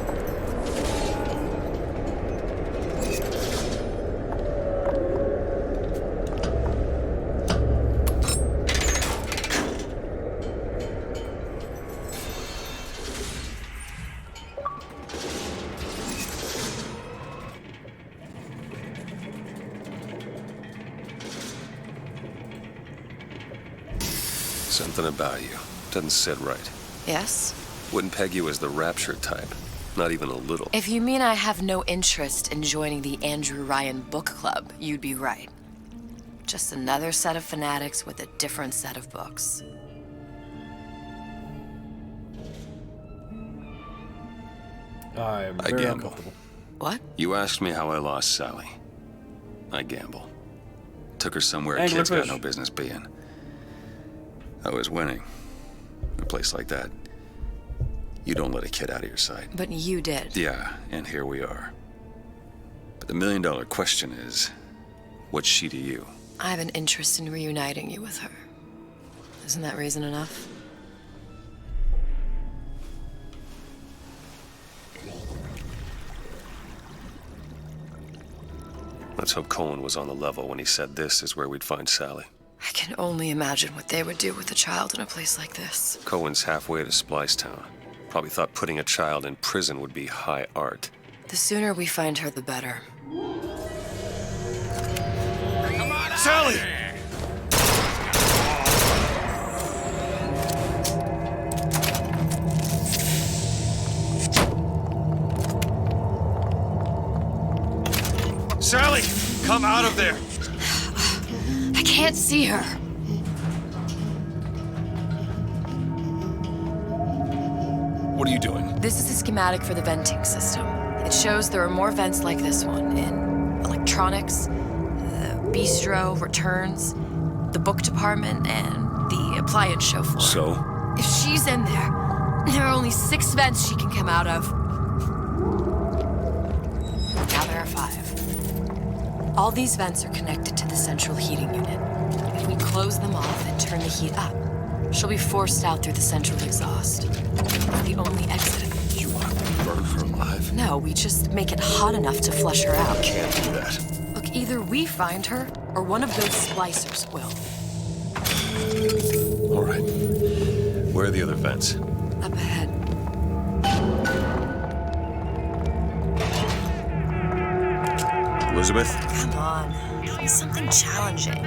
Something about you doesn't sit right. Yes? Wouldn't peg you as the rapture type. Not even a little. If you mean I have no interest in joining the Andrew Ryan Book Club, you'd be right. Just another set of fanatics with a different set of books. I'm I very gamble. uncomfortable. What? You asked me how I lost Sally. I gamble. Took her somewhere Angler kids got fish. no business being. I was winning. In a place like that, you don't let a kid out of your sight. But you did. Yeah, and here we are. But the million-dollar question is, what's she to you? I have an interest in reuniting you with her. Isn't that reason enough? Let's hope Cohen was on the level when he said this is where we'd find Sally. I can only imagine what they would do with a child in a place like this. Cohen's halfway to Splicetown. Probably thought putting a child in prison would be high art. The sooner we find her, the better. Sally! Sally! Come out of there! I can't see her. What are you doing? This is a schematic for the venting system. It shows there are more vents like this one in electronics, the bistro, returns, the book department, and the appliance show floor. So? If she's in there are only 6 vents she can come out of. Now there are 5. All these vents are connected to the central heating unit. If we close them off and turn the heat up, she'll be forced out through the central exhaust. It's the only exit. You want to burn her alive? No, we just make it hot enough to flush her out. Can't do that. Look, either we find her, or one of those splicers will. All right. Where are the other vents? Up ahead. Elizabeth? Come on. Give me something challenging.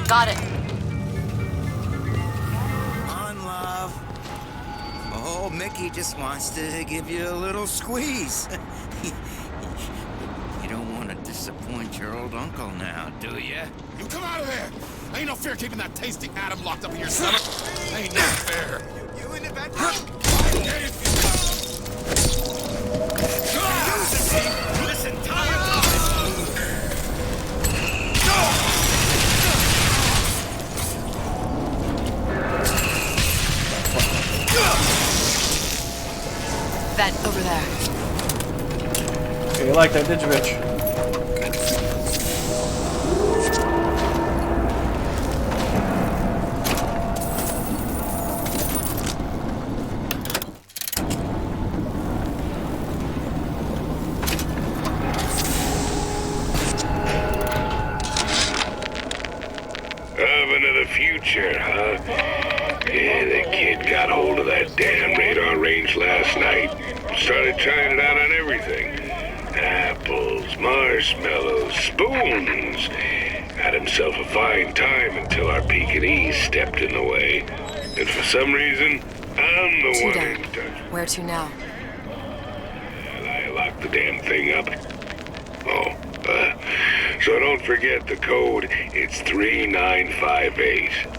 Got it. old Mickey just wants to give you a little squeeze. You don't want to disappoint your old uncle now, do you? You come out of there! Ain't no fair keeping that tasty atom locked up in your stomach. Ain't no fair. You in the bed? This entire Vent over there. Okay, you like that, did you, bitch? Oven of the future, huh? Yeah, the kid got hold of that damn radar range last night. Started trying it out on everything. Apples, marshmallows, spoons. Had himself a fine time until our Pekingese stepped in the way. And for some reason, I'm the one in touch. Where to now? I locked the damn thing up. Oh, so don't forget the code. It's 3958.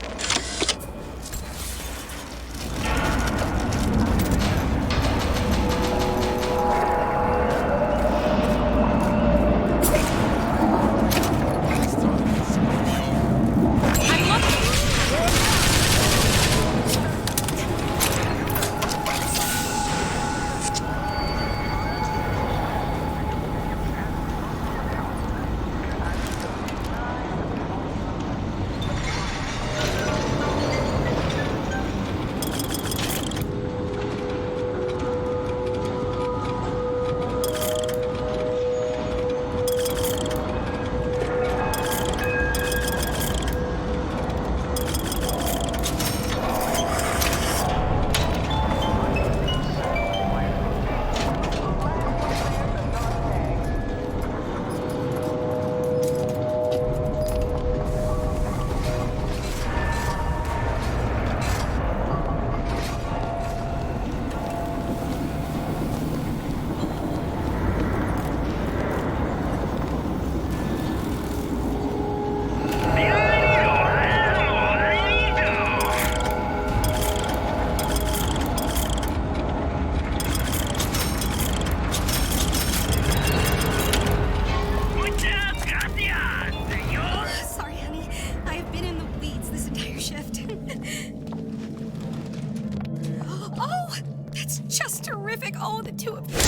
Oh, the two of them.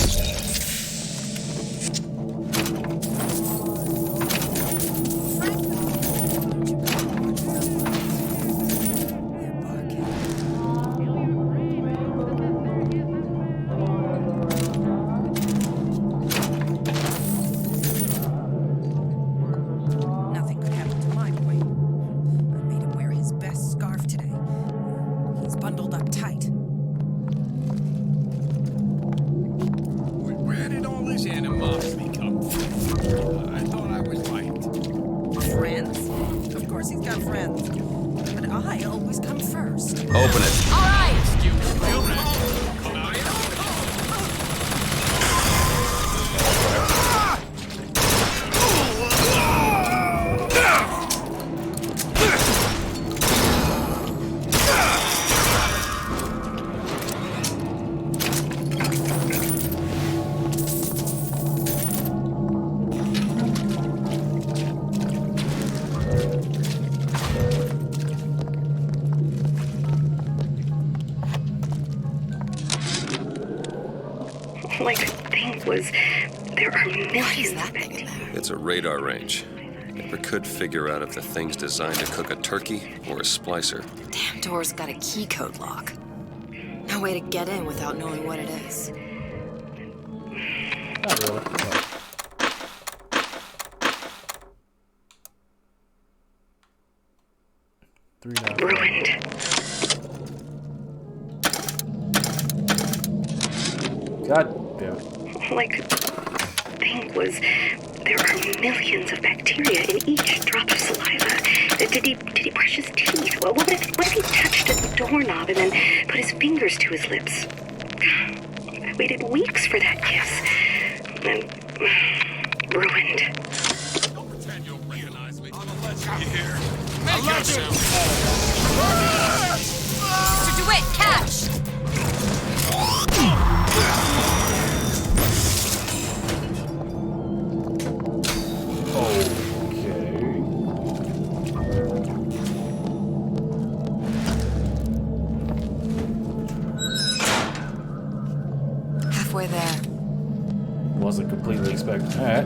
Nothing could happen to my boy. I made him wear his best scarf today. He's bundled up tight. Where did all this animosity come from? I thought I was liked. Friends? Of course he's got friends. But I always come first. Open it. All right! Like, the thing was, there are millions of it. It's a radar range. Never could figure out if the thing's designed to cook a turkey or a splicer. Damn door's got a key code lock. No way to get in without knowing what it is. Not really. No. Ruined. God damn it. Like, the thing was, there are millions of bacteria in each drop of saliva. Did he brush his teeth? Well, what if he touched a doorknob and then put his fingers to his lips? I waited weeks for that kiss. And ruined. Don't pretend you don't recognize me. I'm a legend. You hear? Make yourself. Mr. DeWitt, catch! Halfway there. Wasn't completely expecting that.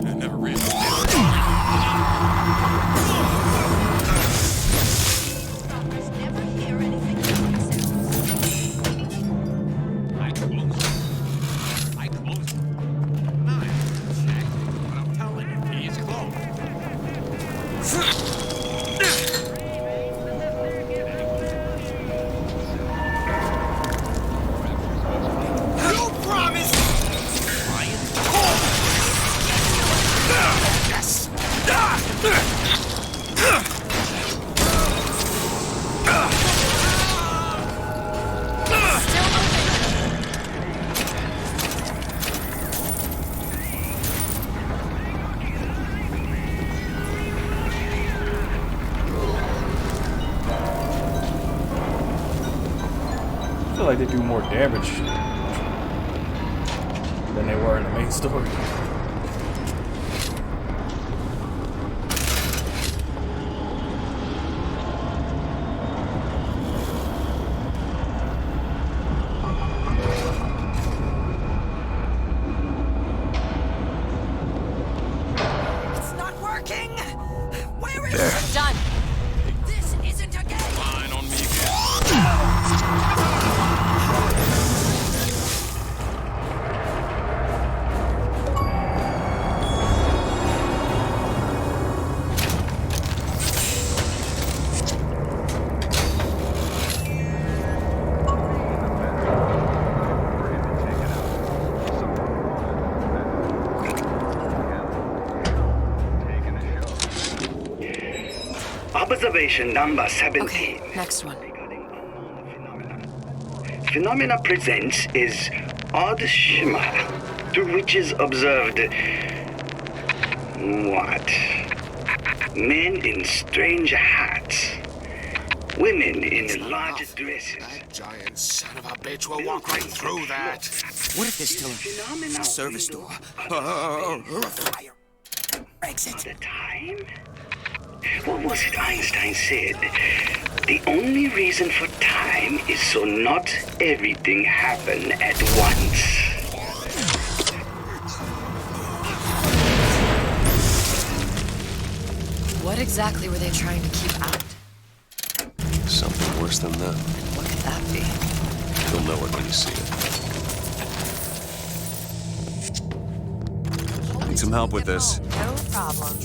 I never realized. Never hear anything but I close it. I close it. Nice. Check. But I'm telling you, he's closed. You promised! Ryan? Yes! I feel like they do more damage than they were in the main story. It's not working! Where is There. it? Done. This isn't a game! Fine on me, Observation number 17. Okay, next one. Phenomena presents is odd shimmer, through which is observed what? Men in strange hats, women in large dresses. That giant son of a bitch will walk right through that. What if there's still a service door? Or a fire exit? The time? What was it Einstein said? The only reason for time is so not everything happen at once. What exactly were they trying to keep out? Something worse than that. What could that be? You'll know it when you see it. Need some help with this. No problem.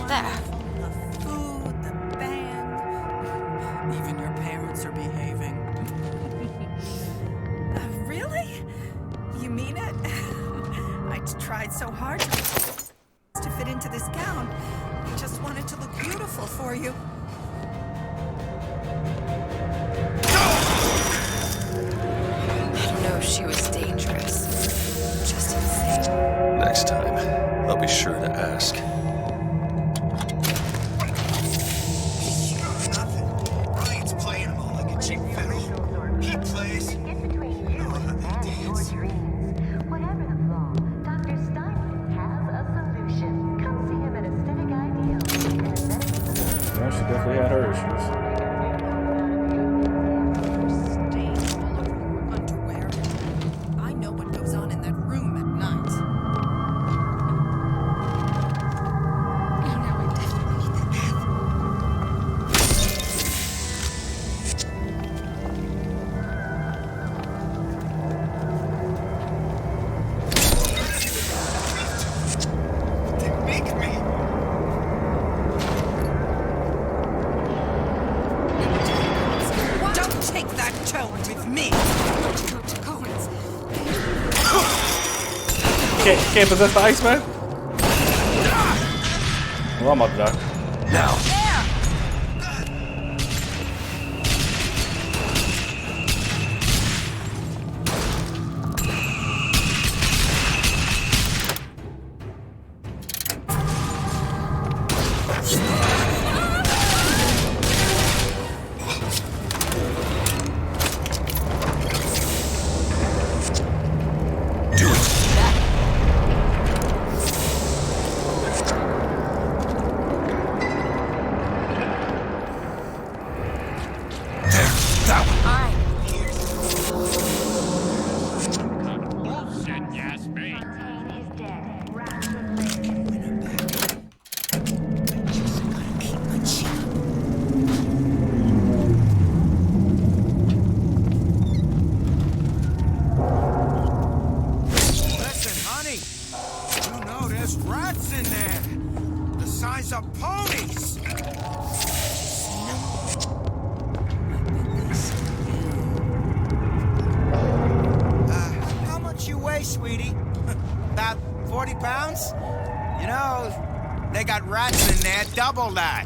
There. The food, the band. Even your parents are behaving. Really? You mean it? I tried so hard to fit into this gown. I just wanted to look beautiful for you. I don't know if she was dangerous. Just insane. Next time, I'll be sure to ask. Ryan's playing them all like a chick fiddle. He plays. You know how they dance. Whatever the flaw, Dr. Steinman has a solution. Come see him at Aesthetic Ideals. Well, she definitely had her issues. Stains all over your underwear. I know what goes on in that room at night. Oh, no, I definitely need that bath. They make me. Don't take that tone with me. Dr. Collins. Can't possess the Iceman? Well, I'm about to die. Now. Bullshit, Yasmin. Listen, honey. You know there's rats in there. The size of ponies. How much you weigh, sweetie? About 40 pounds? You know, they got rats in there, double that.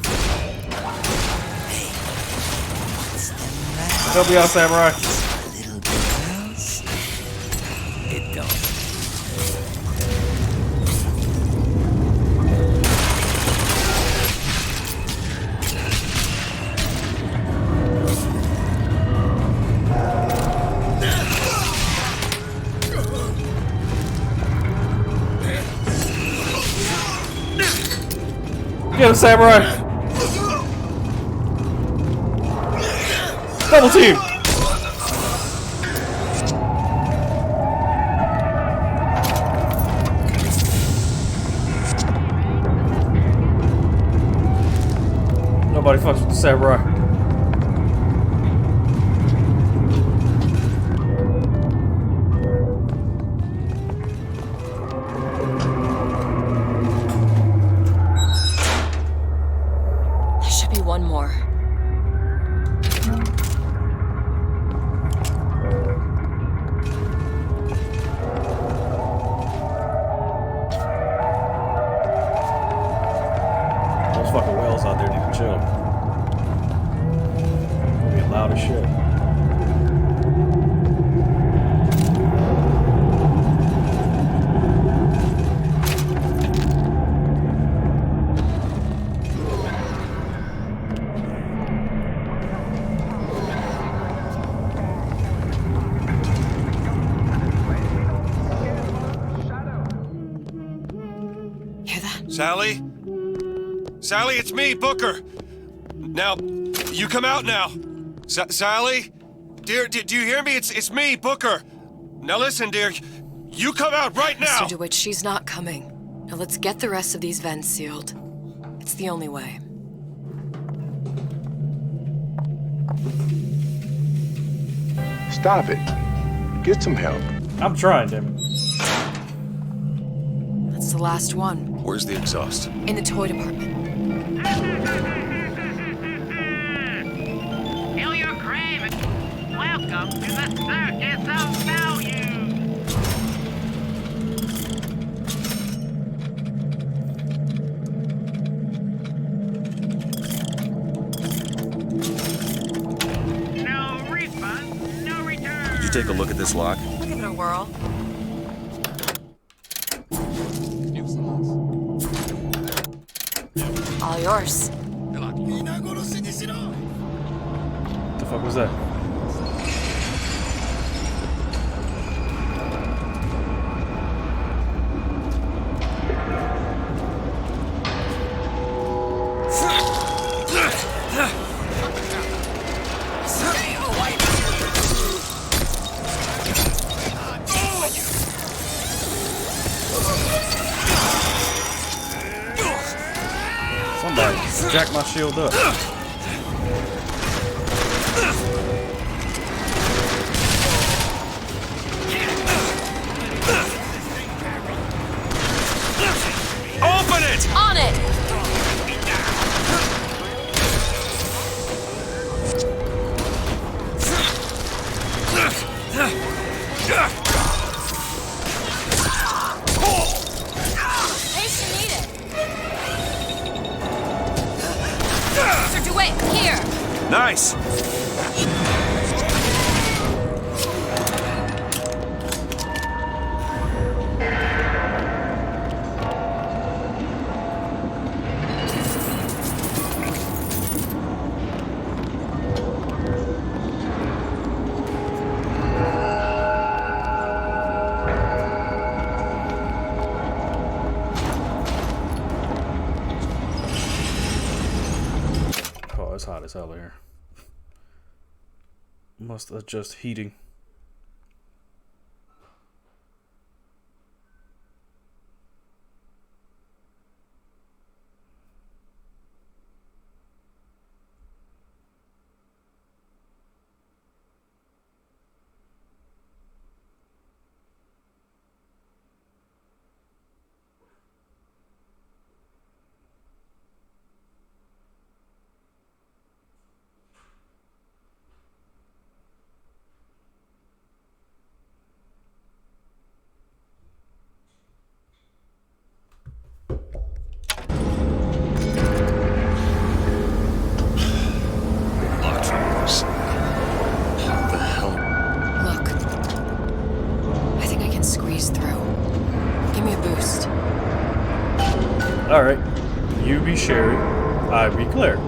Help me out, Samurai. It don't. Get him, Samurai. Double team. Nobody fucks with the Samurai. There should be one more. Those fucking whales out there need to chill. They'll be loud as shit. Hear that? Sally? Sally, it's me, Booker. Now, you come out now. Sally? Dear, do you hear me? It's me, Booker. Now listen, dear. You come out right now. Mr. DeWitt, she's not coming. Now let's get the rest of these vents sealed. It's the only way. Stop it. Get some help. I'm trying, damn it. That's the last one. Where's the exhaust? In the toy department. Feel your craving. Welcome to the circus of value. No refund, no return. Did you take a look at this lock? I'll give it a whirl. All yours. What the fuck was that? Somebody jack my shield up. Open it! On it! In case you need it. Nice. Oh, it's hot as hell here. Must adjust heating. Locked from the other side. How the hell? Look. I think I can squeeze through. Give me a boost. Alright. You be Sherry. I be Claire.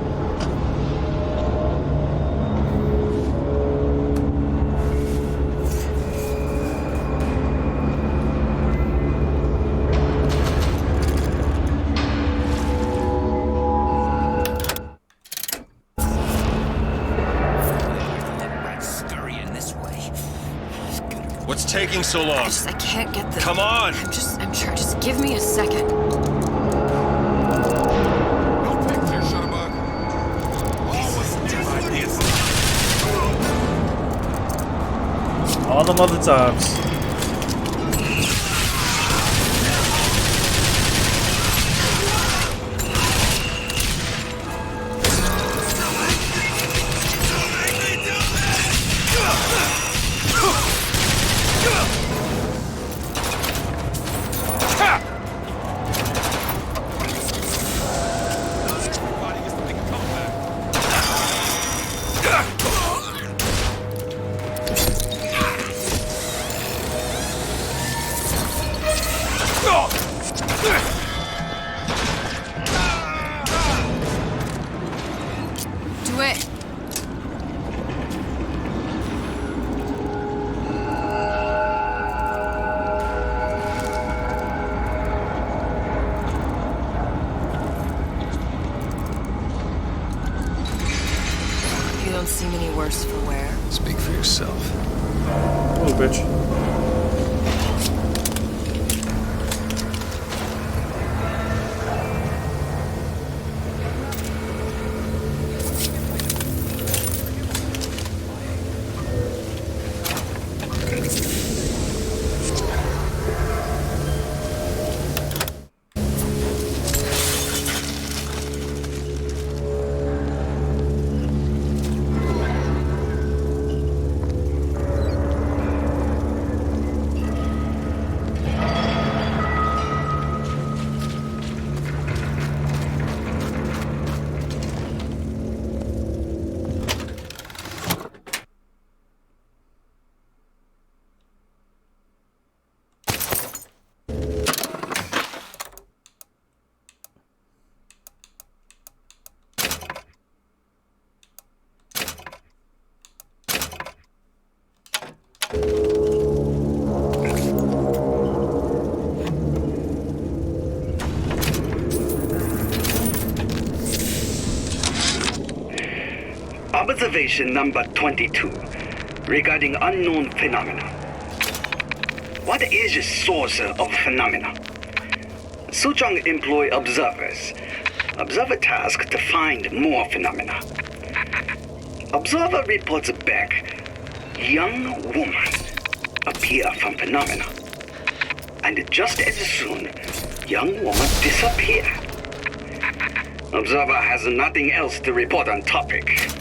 Scurrying this way. What's taking so long? I can't get the... Come on! I'm sure. Just give me a second. All them other times. Do it. You don't seem any worse for wear. Speak for yourself. Oh, bitch. Observation number 22 regarding unknown phenomena. What is the source of phenomena? Suchong employ observers. Observer task to find more phenomena. Observer reports back. Young woman appear from phenomena. And just as soon, young woman disappear. Observer has nothing else to report on topic.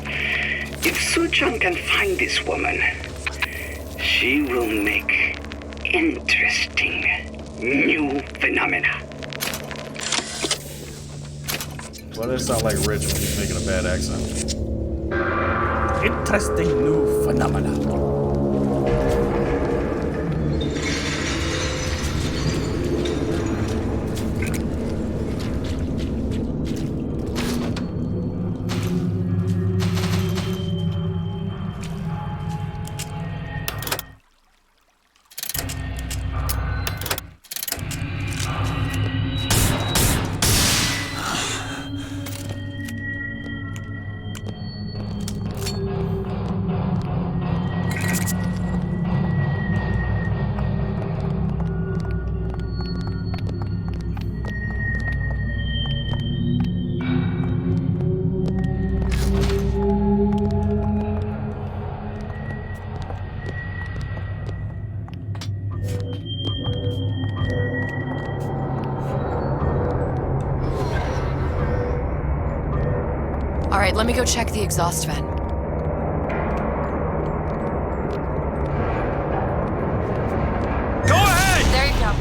If Suchong can find this woman, she will make interesting new phenomena. Why does it sound like Rich when he's making a bad accent? Interesting new phenomena. All right, let me go check the exhaust vent. Go ahead! There you go.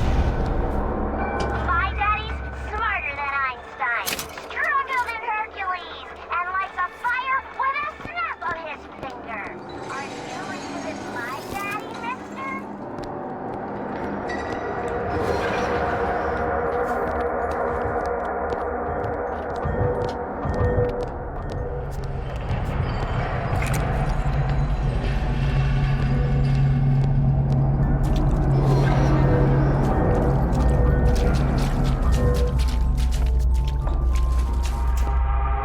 My daddy's smarter than Einstein, stronger than Hercules, and lights a fire with a snap of his finger. Are you as good as my daddy, mister?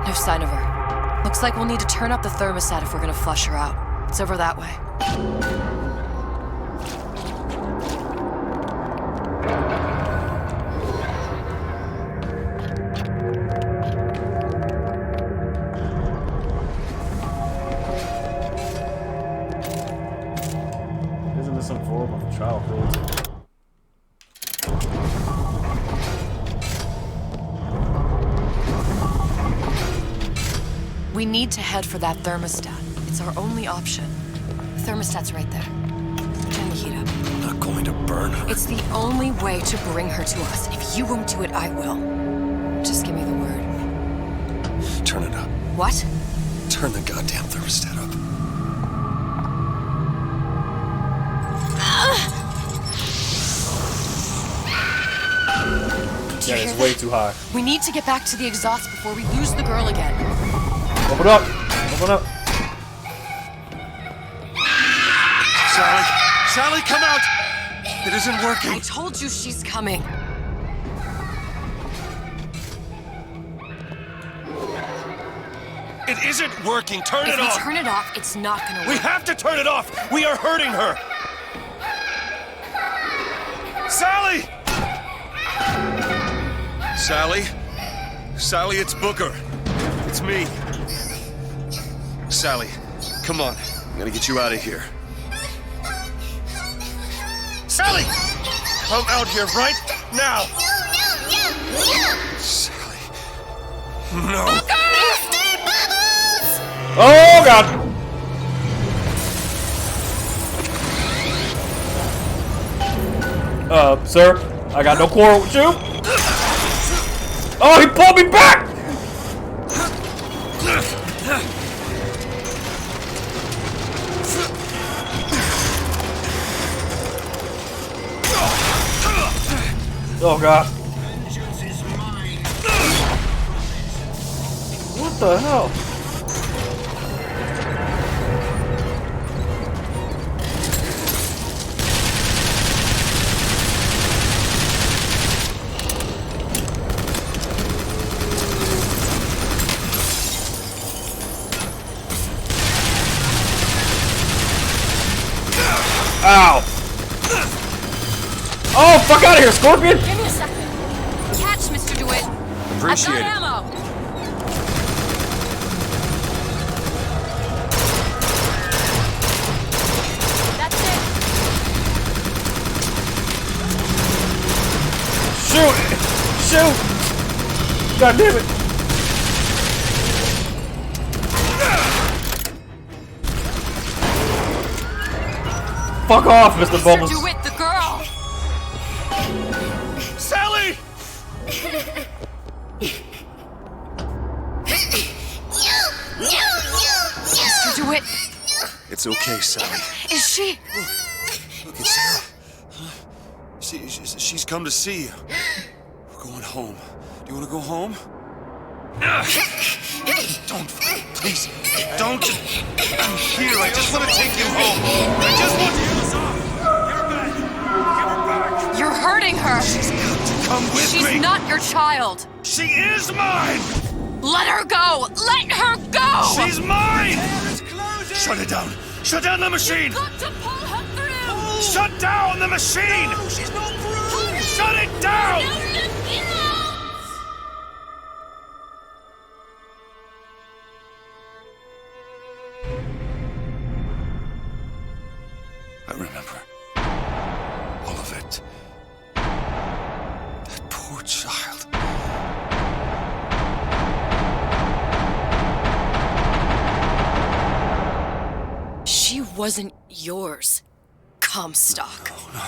No sign of her. Looks like we'll need to turn up the thermostat if we're gonna flush her out. It's over that way. Isn't this some form of child cruelty? We need to head for that thermostat. It's our only option. The thermostat's right there. Turn the heat up. I'm not going to burn her. It's the only way to bring her to us. If you won't do it, I will. Just give me the word. Turn it up. What? Turn the goddamn thermostat up. Yeah, it's way too high. We need to get back to the exhaust before we lose the girl again. Open up! Open up! Sally! Sally, come out! It isn't working. I told you she's coming. It isn't working. Turn If it we off. turn it off, it's not gonna work. We have to turn it off. We are hurting her. Sally! Sally? Sally, it's Booker. It's me. Sally, come on. I'm gonna get you out of here. Sally! Come out here right now! Sally. No. Oh god! Sir, I got no quarrel with you. Oh, he pulled me back! Oh god. What the hell? Ow! Oh, fuck out of here, Scorpion! Give me a second. Catch, Mr. DeWitt. Appreciate I've it. got ammo. That's it. Shoot! Shoot! God damn it! Fuck off, Mr. Bubbles! Mr. DeWitt, the girl! Sally! It's okay, Sally. Is she? Look, it's Sarah. She's come to see you. We're going home. Do you want to go home? Don't, please, don't. I'm here. I just want to take you home. I just want to. You're hurting her. She's got to come with me. She's not your child. She is mine. Let her go. Let her go. She's mine. Shut it down. Shut down the machine. You've got to pull her through. Shut down the machine. No, she's not through. Shut it down. I remember all of it. That poor child. She wasn't yours, Comstock. No.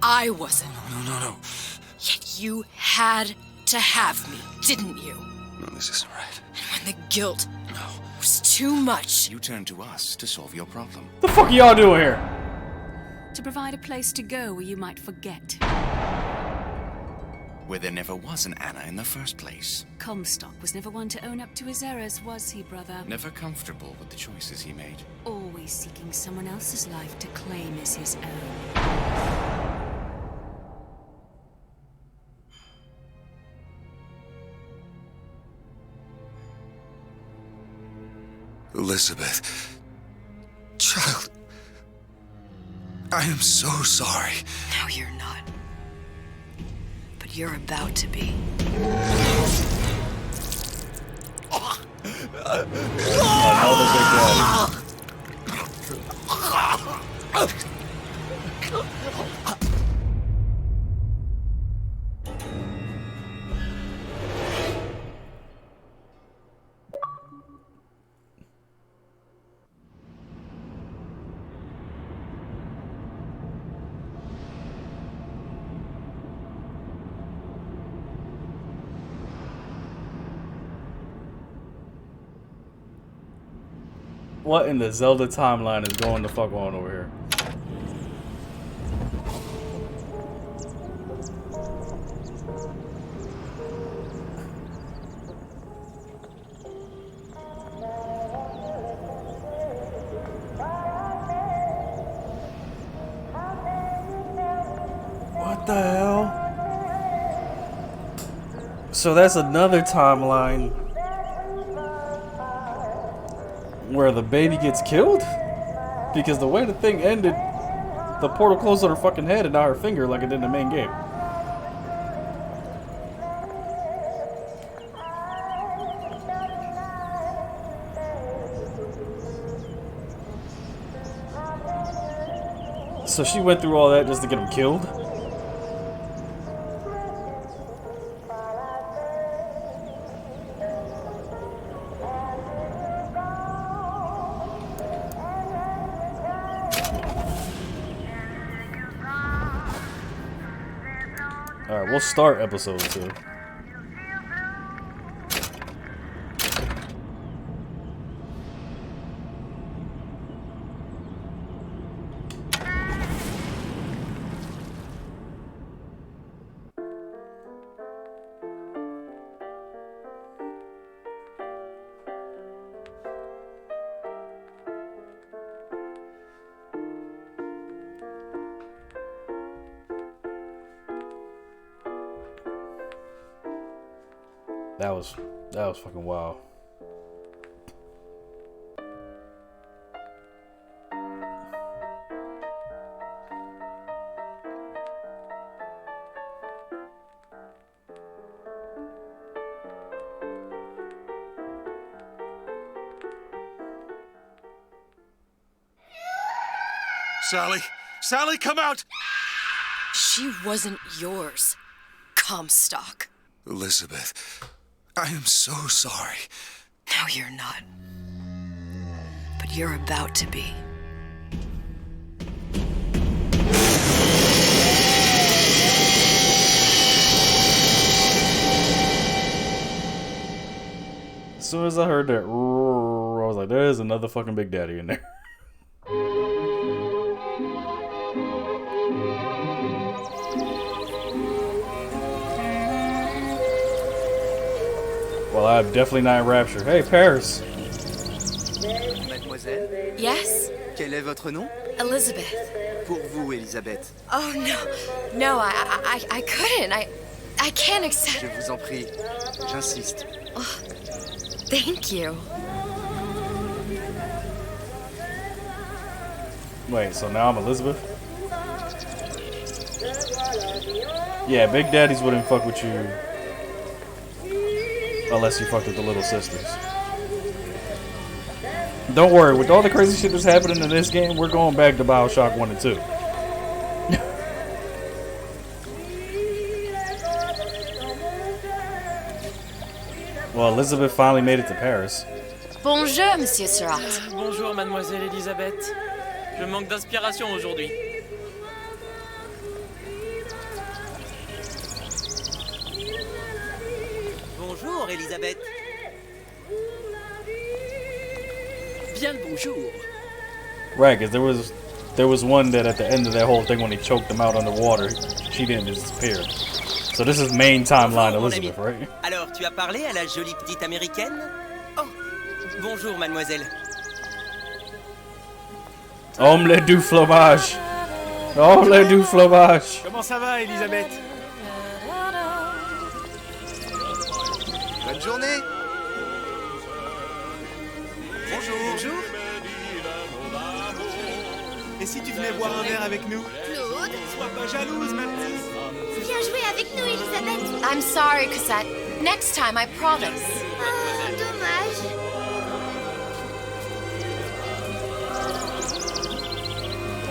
I wasn't. No. Yet you had to have me, didn't you? No, this isn't right. And when the guilt was too much, You turn to us to solve your problem. The fuck are y'all doing here? To provide a place to go where you might forget. Where there never was an Anna in the first place. Comstock was never one to own up to his errors, was he, brother? Never comfortable with the choices he made. Always seeking someone else's life to claim as his own. Elizabeth. Child. I am so sorry. no, you're not. But you're about to be. Another big daddy. What in the Zelda timeline is going the fuck on over here? What the hell? So that's another timeline where the baby gets killed? Because the way the thing ended, the portal closed on her fucking head and not her finger like it did in the main game. So she went through all that just to get him killed? Alright, we'll start episode 2. That was fucking wild. Sally! Sally, come out! She wasn't yours, Comstock. Elizabeth, I am so sorry. No, you're not. But you're about to be. As soon as I heard that, I was like, there's another fucking Big Daddy in there. Well, I'm definitely not in Rapture. Hey, Paris. Mademoiselle? Yes? Quel est votre nom? Elizabeth. Pour vous, Elisabeth. Oh, no. No, I couldn't. I can't accept... Je vous en prie. J'insiste. Oh, thank you. Wait, so now I'm Elizabeth? Yeah, Big Daddies wouldn't fuck with you unless you fucked with the little sisters. Don't worry, with all the crazy shit that's happening in this game, we're going back to Bioshock 1 and 2. Well, Elizabeth finally made it to Paris. Bonjour, Monsieur Surratt. Bonjour, Mademoiselle Elisabeth. Je manque d'inspiration aujourd'hui. Bonjour, Elisabeth. Bien le bonjour. Right, because there was one that at the end of that whole thing when they choked them out underwater, she didn't disappear. So this is main timeline Elizabeth, right? Alors, tu as parlé à la jolie petite américaine? Oh, bonjour, mademoiselle. Omelette du fromage. Omelette du fromage. Comment ça va, Elisabeth? Bonne journée. Bonjour. Bonjour. Et si tu venais boire un verre avec nous? Claude? Sois pas jalouse, ma petite. Viens jouer avec nous, Elisabeth. I'm sorry, Cassette. Next time, I promise. Ah, dommage.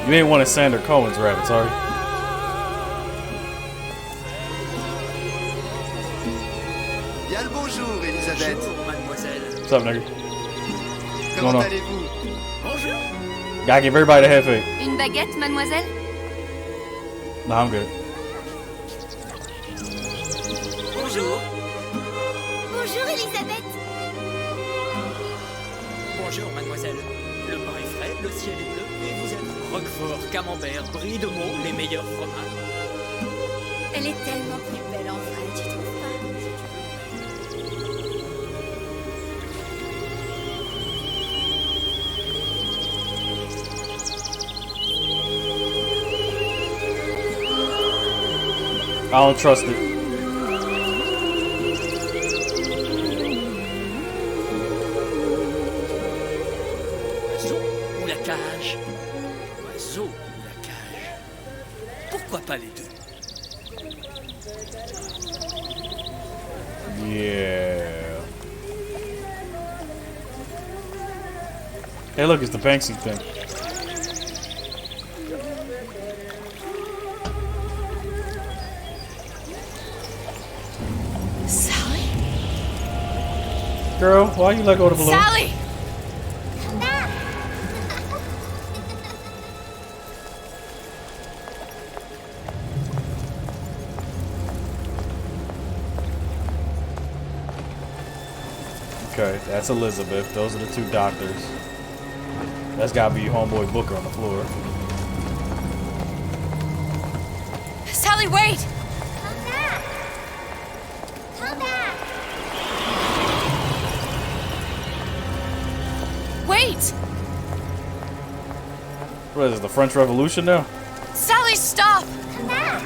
You ain't one of Sander Cohen's rabbits, are you? Bien le bonjour, Elisabeth. Bonjour, mademoiselle. What's up, nigga? Comment allez-vous? Bonjour. Gotta give everybody a head fake. Une baguette, mademoiselle? Nah, I'm good. Bonjour. Bonjour, Elisabeth. Bonjour, mademoiselle. Le pain est frais, le ciel est bleu, et vous êtes Roquefort, Camembert, Brie de Meaux, les meilleurs fromages. Elle est tellement plus belle en vrai, tu trouves pas? I don't trust it. Oiseau ou la cage? Oiseau ou la cage? Pourquoi pas les deux? Yeah. Hey, look, it's the Banksy thing. Sally? Girl, why you let go of the balloon? Sally! Okay, that's Elizabeth. Those are the two doctors. That's gotta be homeboy Booker on the floor. Sally, wait! Come back. Come back. Wait! What is this, the French Revolution now? Sally, stop! Come back.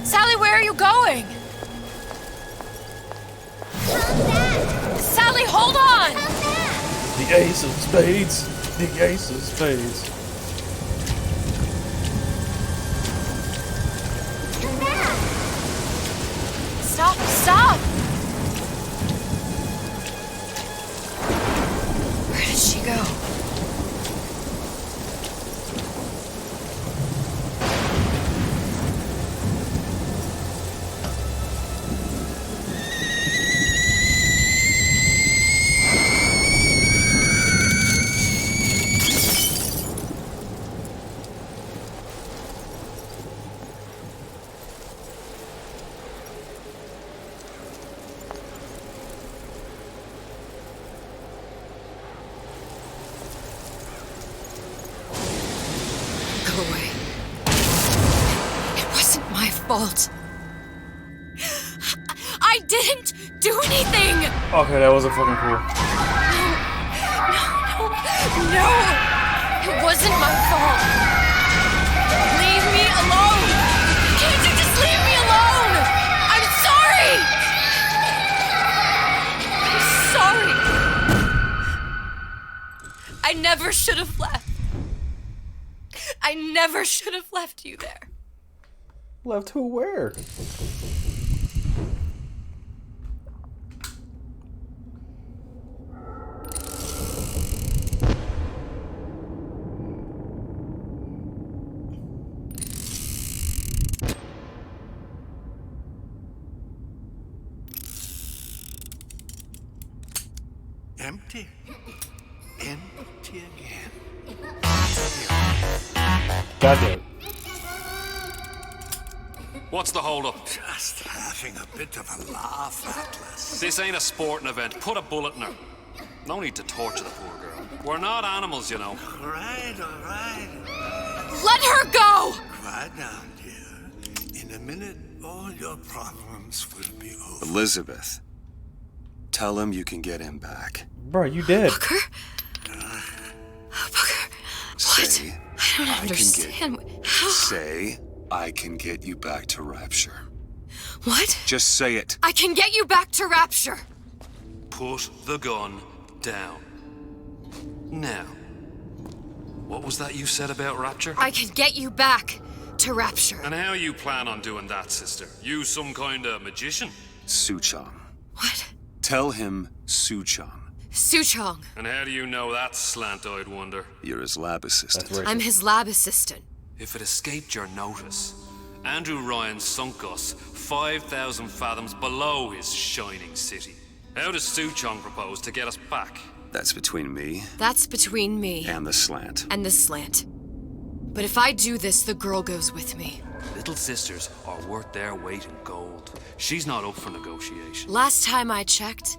Sally, where are you going? Sally, hold on! The Ace of Spades. The Ace of Spades. Stop, stop! Where did she go? Go away. It wasn't my fault. I didn't do anything! Okay, that wasn't fucking cool. No! It wasn't my fault. Leave me alone! Can't you just leave me alone? I'm sorry! I'm sorry. I never should have left. I never should have left you there. Left who where? Empty. Empty again. Got it. What's the holdup? Just having a bit of a laugh, Atlas. This ain't a sporting event. Put a bullet in her. No need to torture the poor girl. We're not animals, you know. All right. Let her go! Quiet down, dear. In a minute, all your problems will be over. Elizabeth, tell him you can get him back. Bro, you did. Booker? Booker, Say, what? I don't understand. Say, I can get you back to Rapture. What? Just say it. I can get you back to Rapture. Put the gun down. Now, what was that you said about Rapture? I can get you back to Rapture. And how you plan on doing that, sister? You some kind of magician? Suchong. What? Tell him Suchong. Suchong. And how do you know that, slant-eyed wonder? You're his lab assistant. I'm his lab assistant. If it escaped your notice, Andrew Ryan sunk us 5,000 fathoms below his shining city. How does Suchong propose to get us back? That's between me That's between me and the slant. and the slant. But if I do this, the girl goes with me. Little sisters are worth their weight in gold. She's not up for negotiation. Last time I checked,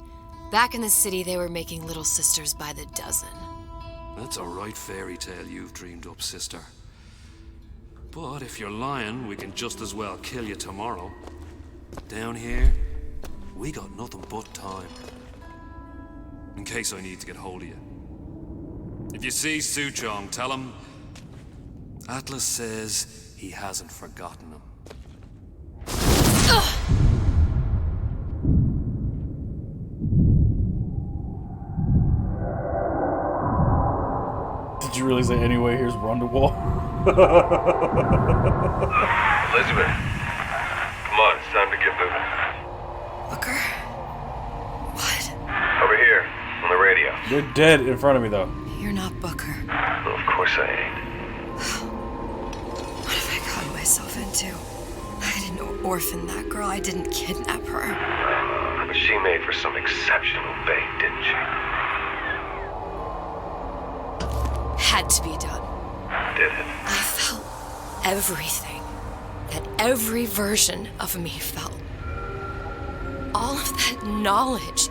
back in the city they were making little sisters by the dozen. That's a right fairy tale you've dreamed up, sister. But if you're lying, we can just as well kill you tomorrow. Down here, we got nothing but time. In case I need to get hold of you. If you see Suchong, tell him Atlas says he hasn't forgotten him. Did you really say anyway? Here's Wonderwall. Elizabeth, come on, it's time to get moving. Booker? What? Over here, on the radio. You're dead in front of me, though. You're not Booker. Well, of course I ain't. What have I gotten myself into? I didn't orphan that girl. I didn't kidnap her. But she made for some exceptional bait, didn't she? Had to be done. Did it? I felt everything that every version of me felt. All of that knowledge.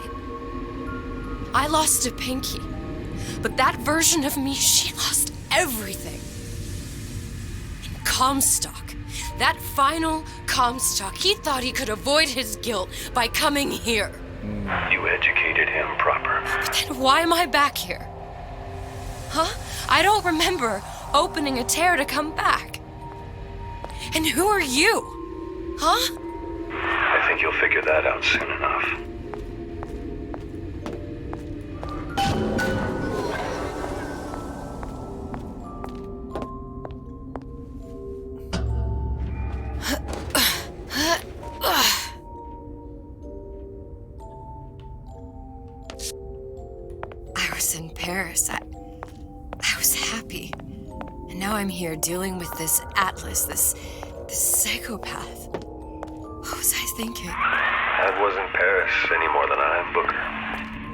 I lost a pinky, but that version of me, she lost everything. And Comstock, that final Comstock, he thought he could avoid his guilt by coming here. You educated him proper. But then why am I back here? Huh? I don't remember opening a tear to come back. And who are you? Huh? I think you'll figure that out soon enough. I was in Paris. I was happy. And now I'm here dealing with this Atlas, this psychopath. What was I thinking? That wasn't Paris any more than I am Booker.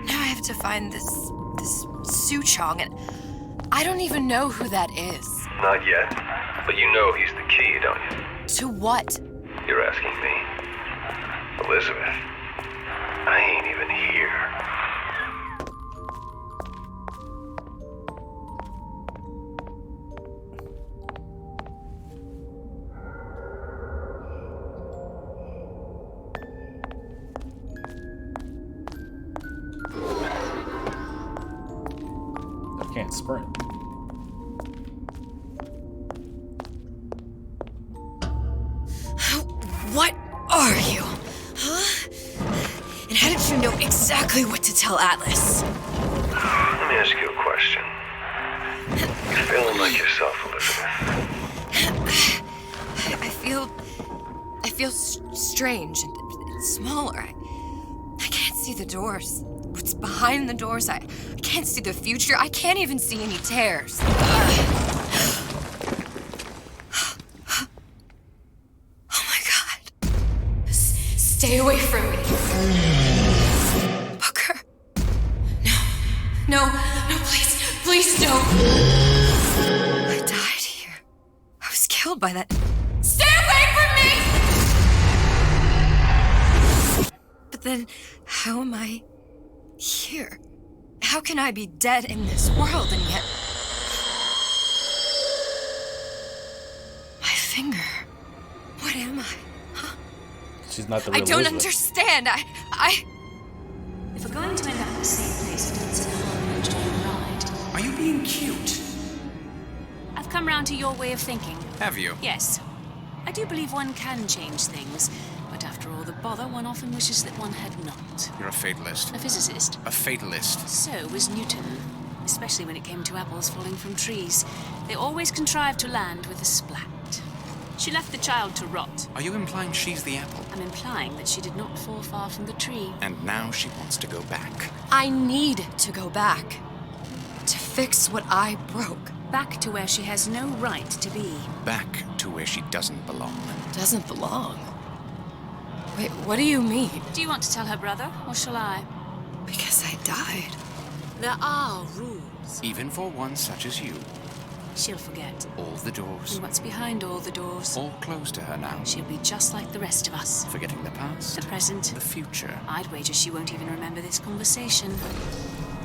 Now I have to find this Suchong, and I don't even know who that is. Not yet, but you know he's the key, don't you? To what? You're asking me. Elizabeth, I ain't even here. can't sprint. What are you? Huh? And how did you know exactly what to tell Atlas? Let me ask you a question. You feeling like yourself, Elizabeth? I feel strange and smaller. I can't see the doors. What's behind the doors? I can't see the future. I can't even see any tears. Stay away from me. Booker. No, please don't. I died here. I was killed by that. Stay away from me! But then, how am I here? How can I be dead in this world and yet... My finger. What am I? She's not the real I don't Elizabeth. understand. I... If we're going to end up at the same place as dancing a harmony during the ride... Are you being cute? I've come round to your way of thinking. Have you? Yes. I do believe one can change things, but after all the bother, one often wishes that one had not. You're a fatalist. A physicist. A fatalist. So was Newton, especially when it came to apples falling from trees. They always contrived to land with a splat. She left the child to rot. Are you implying she's the apple? I'm implying that she did not fall far from the tree. And now she wants to go back. I need to go back. To fix what I broke. Back to where she has no right to be. Back to where she doesn't belong. Doesn't belong? Wait, what do you mean? Do you want to tell her brother, or shall I? Because I died. There are rules. Even for one such as you. She'll forget. All the doors. And what's behind all the doors? All closed to her now. She'll be just like the rest of us. Forgetting the past. The present. The future. I'd wager she won't even remember this conversation.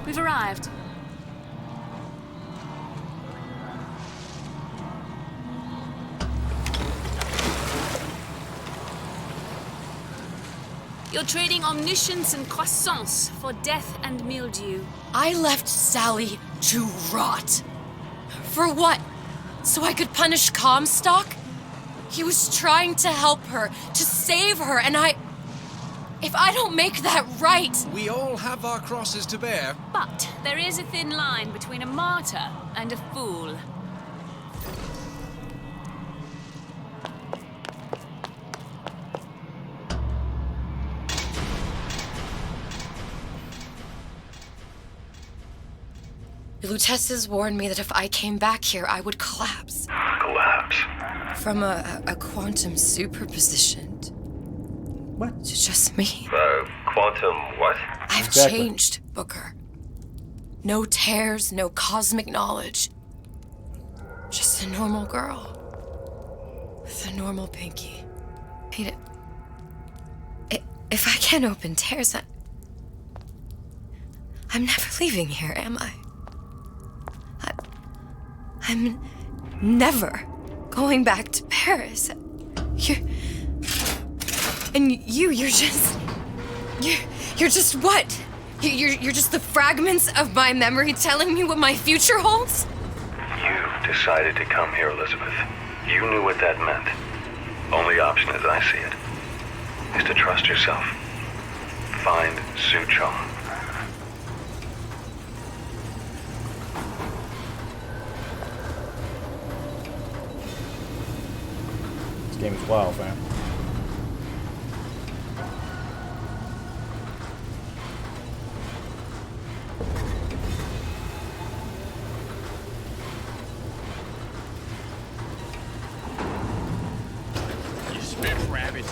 We've arrived. You're trading omniscience and croissance for death and mildew. I left Sally to rot. For what? So I could punish Comstock? He was trying to help her, to save her, and if I don't make that right... We all have our crosses to bear. But there is a thin line between a martyr and a fool. Lutesses warned me that if I came back here, I would collapse. Collapse? From a quantum superposition. What? To just me. Quantum what? I've changed, Booker. No tears, no cosmic knowledge. Just a normal girl. With a normal pinky. Pete, if I can't open tears, I'm never leaving here, am I? I'm never going back to Paris. You're just what? You're just the fragments of my memory telling me what my future holds? You decided to come here, Elizabeth. You knew what that meant. Only option, as I see it, is to trust yourself. Find Suchong. This game is wild, fam. You spit rabbit.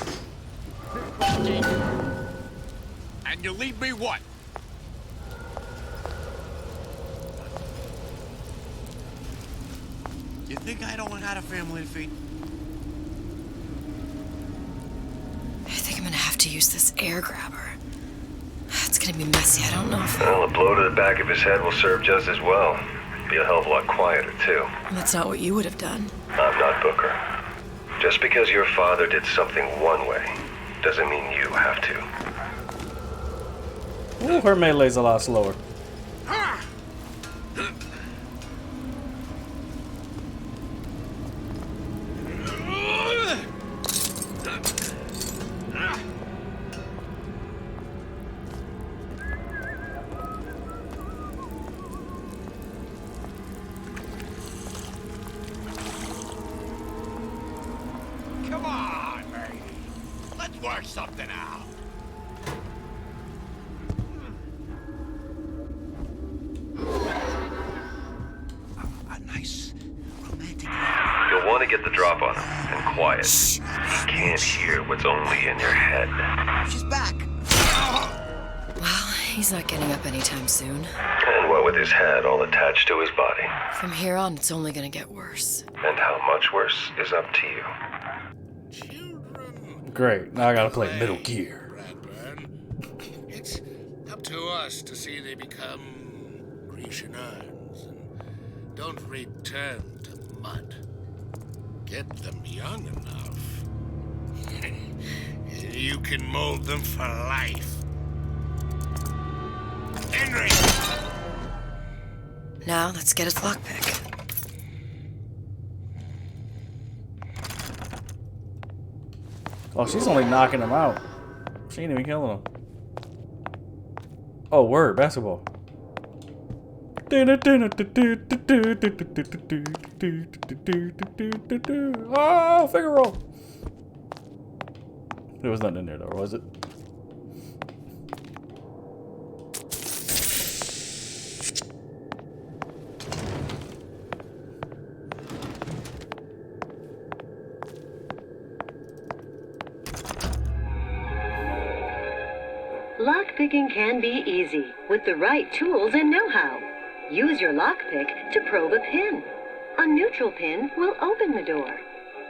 And you leave me what? You think I don't got a family to feed? I think I'm gonna have to use this air grabber. It's gonna be messy. I don't know if... Well, a blow to the back of his head will serve just as well. Be a hell of a lot quieter, too. That's not what you would have done. I'm not Booker. Just because your father did something one way, doesn't mean you have to. Ooh, her melee's a lot slower. work something out. A nice romantic. You'll want to get the drop on him, and quiet. He can't hear what's only in your head. She's back. Well, he's not getting up anytime soon. And what with his head all attached to his body. From here on, it's only gonna get worse. And how much worse is up to you. Great, now I gotta play Middle Gear. It's up to us to see they become Grecian urns and don't return to mud. Get them young enough. You can mold them for life. Henry! Now, let's get his lockpick. Oh, she's only knocking him out. She ain't even killing him. Oh, word, basketball. Oh, finger roll. There was nothing in there, though, was it? Lockpicking can be easy with the right tools and know-how. Use your lockpick to probe a pin. A neutral pin will open the door.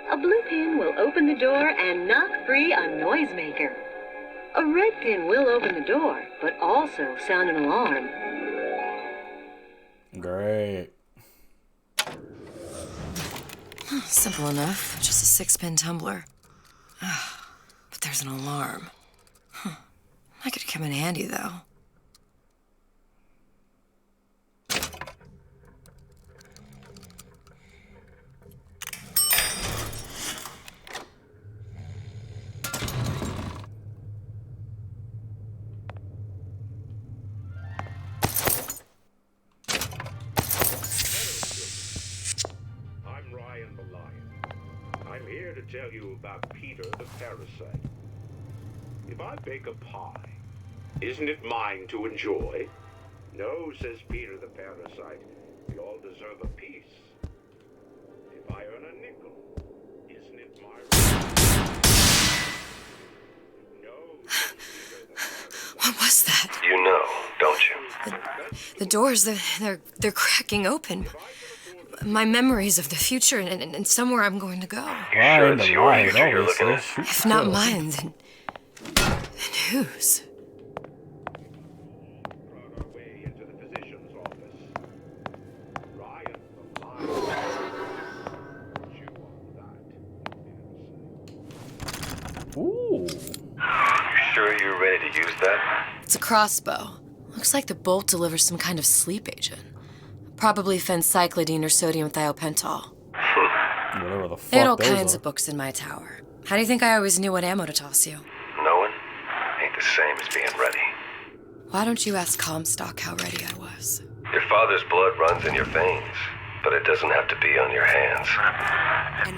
A blue pin will open the door and knock free a noisemaker. A red pin will open the door, but also sound an alarm. Great. Simple enough. Just a 6-pin tumbler. But there's an alarm. That could come in handy, though. I'm Ryan the Lion. I'm here to tell you about Peter the Parasite. If I bake a pie, isn't it mine to enjoy? No, says Peter the Parasite. We all deserve a piece. If I earn a nickel, isn't it my No, says Peter the Parasite. What was that? You know, don't you? The doors, they're cracking open. My memories of the future and somewhere I'm going to go. You sure it's your future you're looking at? If not mine, then whose? Ooh. You sure you're ready to use that? It's a crossbow. Looks like the bolt delivers some kind of sleep agent. Probably phencyclidine or sodium thiopental. Whatever the fuck They had all those kinds are. of books in my tower. How do you think I always knew what ammo to toss you? Knowing ain't the same as being ready. Why don't you ask Comstock how ready I was? Your father's blood runs in your veins, but it doesn't have to be on your hands.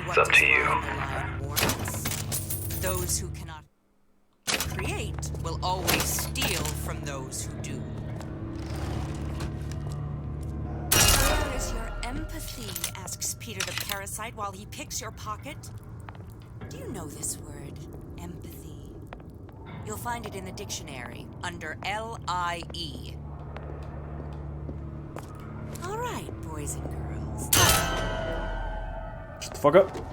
It's up to you. Those who cannot create will always steal from those who do. Where is your empathy? Asks Peter the Parasite while he picks your pocket. Do you know this word, empathy? You'll find it in the dictionary under L-I-E. All right, boys and girls. Shut the fuck up.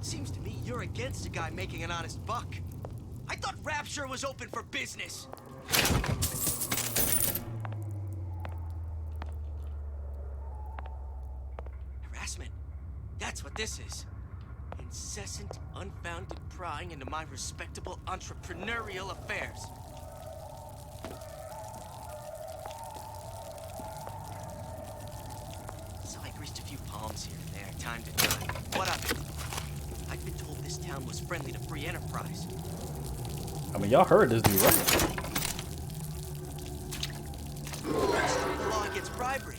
Seems to me you're against a guy making an honest buck. I thought Rapture was open for business. Harassment. That's what this is. Incessant, unfounded prying into my respectable entrepreneurial affairs. So I greased a few palms here and there, time to time. What of it? I've been told this town was friendly to free enterprise. I mean, y'all heard this dude, right? bribery.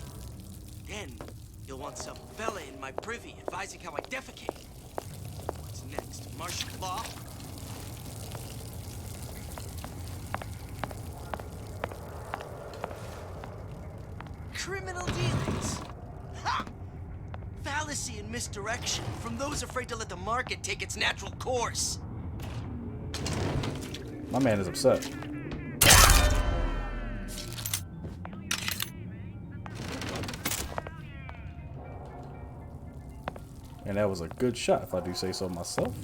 Then you'll want some fella in my privy advising how I defecate. What's next? Martial law? Criminal dealings. Ha! Fallacy and misdirection from those afraid to let the market take its natural course. My man is upset. And that was a good shot, if I do say so myself.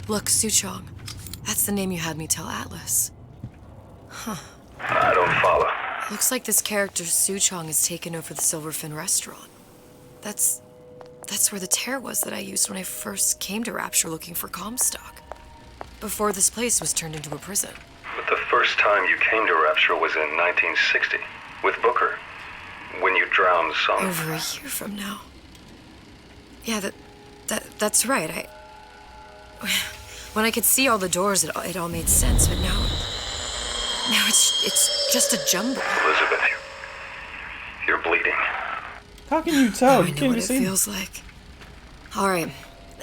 Look, Suchong. That's the name you had me tell Atlas. Huh. I don't follow. Looks like this character Suchong has taken over the Silverfin restaurant. That's where the tear was that I used when I first came to Rapture looking for Comstock. Before this place was turned into a prison. But the first time you came to Rapture was in 1960, with Booker, when you drowned some... Over a year from now. Yeah, that's right. When I could see all the doors, it all made sense, but now it's just a jumble. Elizabeth, you're bleeding. How can you tell? I know what it feels like. All right,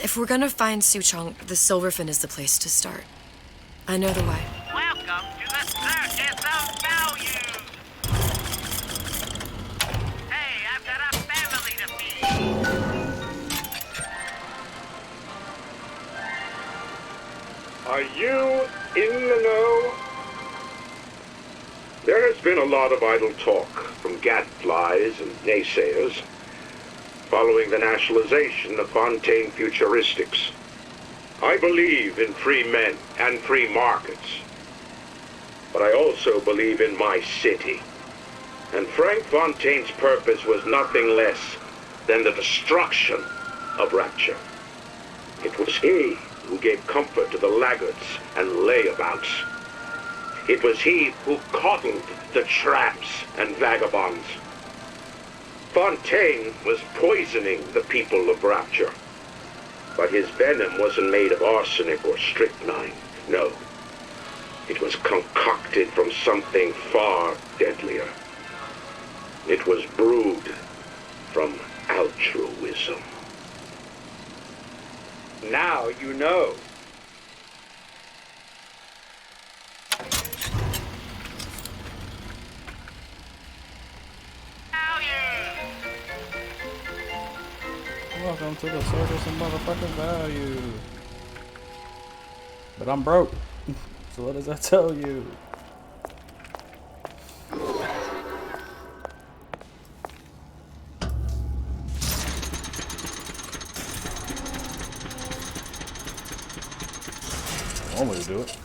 if we're gonna find Suchong, the Silverfin is the place to start. I know the way. Welcome to the Circus of Value. Hey, I've got a family to feed. Are you in the know? There has been a lot of idle talk from gadflies and naysayers following the nationalization of Fontaine Futuristics. I believe in free men and free markets, but I also believe in my city. And Frank Fontaine's purpose was nothing less than the destruction of Rapture. It was he who gave comfort to the laggards and layabouts. It was he who cottoned the tramps and vagabonds. Fontaine was poisoning the people of Rapture. But his venom wasn't made of arsenic or strychnine. No. It was concocted from something far deadlier. It was brewed from altruism. Now you know. Welcome to the Circus of motherfucking Value. But I'm broke. So what does that tell you? One way to do it.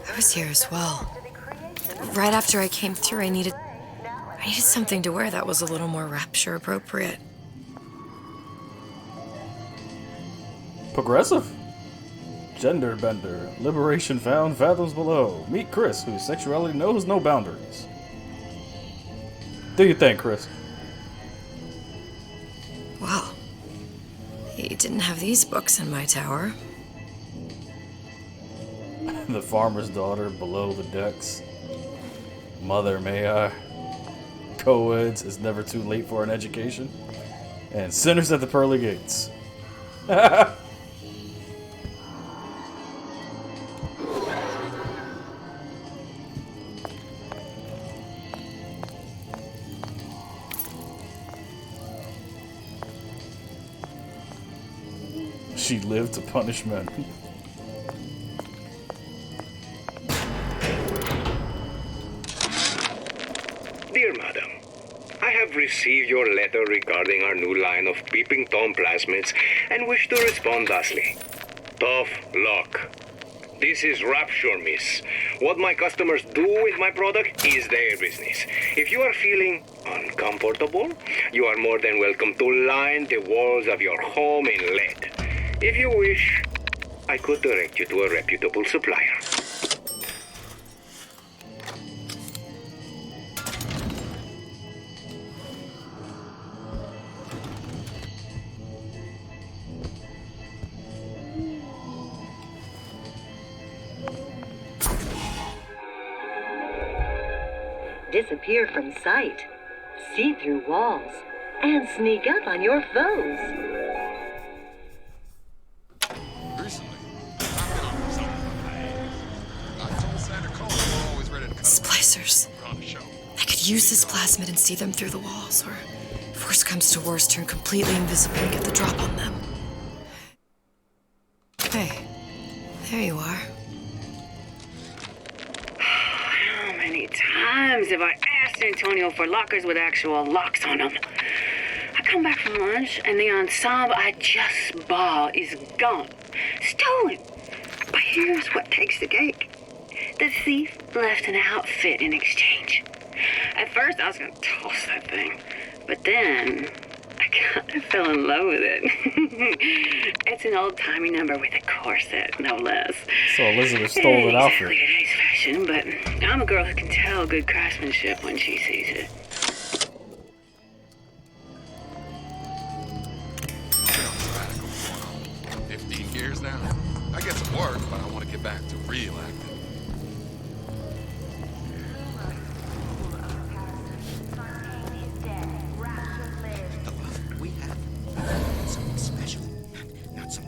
I was here as well. Right after I came through, I needed something to wear that was a little more Rapture appropriate. Progressive. Gender bender. Liberation found fathoms below. Meet Chris, whose sexuality knows no boundaries. Do you think, Chris? Well, They didn't have these books in my tower. The farmer's daughter below the decks. Mother, may I? Co-eds, it's never too late for an education. And sinners at the pearly gates. She lived to punish men. Dear Madam, I have received your letter regarding our new line of peeping Tom plasmids and wish to respond thusly. Tough luck. This is Rapture, miss. What my customers do with my product is their business. If you are feeling uncomfortable, you are more than welcome to line the walls of your home in lead. If you wish, I could direct you to a reputable supplier. Disappear from sight, see through walls, and sneak up on your foes. Splicers. I could use this plasmid and see them through the walls, or if worst comes to worst, turn completely invisible and get the drop on them. Hey, there you are. How many times have I asked Antonio for lockers with actual locks on them? I come back from lunch and the ensemble I just bought is gone. Stolen. But here's what takes the cake. The thief left an outfit in exchange. At first I was gonna toss that thing, but then I kind of fell in love with it. It's an old-timey number with a corset, no less. So Elizabeth stole an outfit. Exactly today's fashion, but I'm a girl who can tell good craftsmanship when she sees it. Radical going on 15 years now. I get some work, but I want to get back to real acting. We have something special. Not some.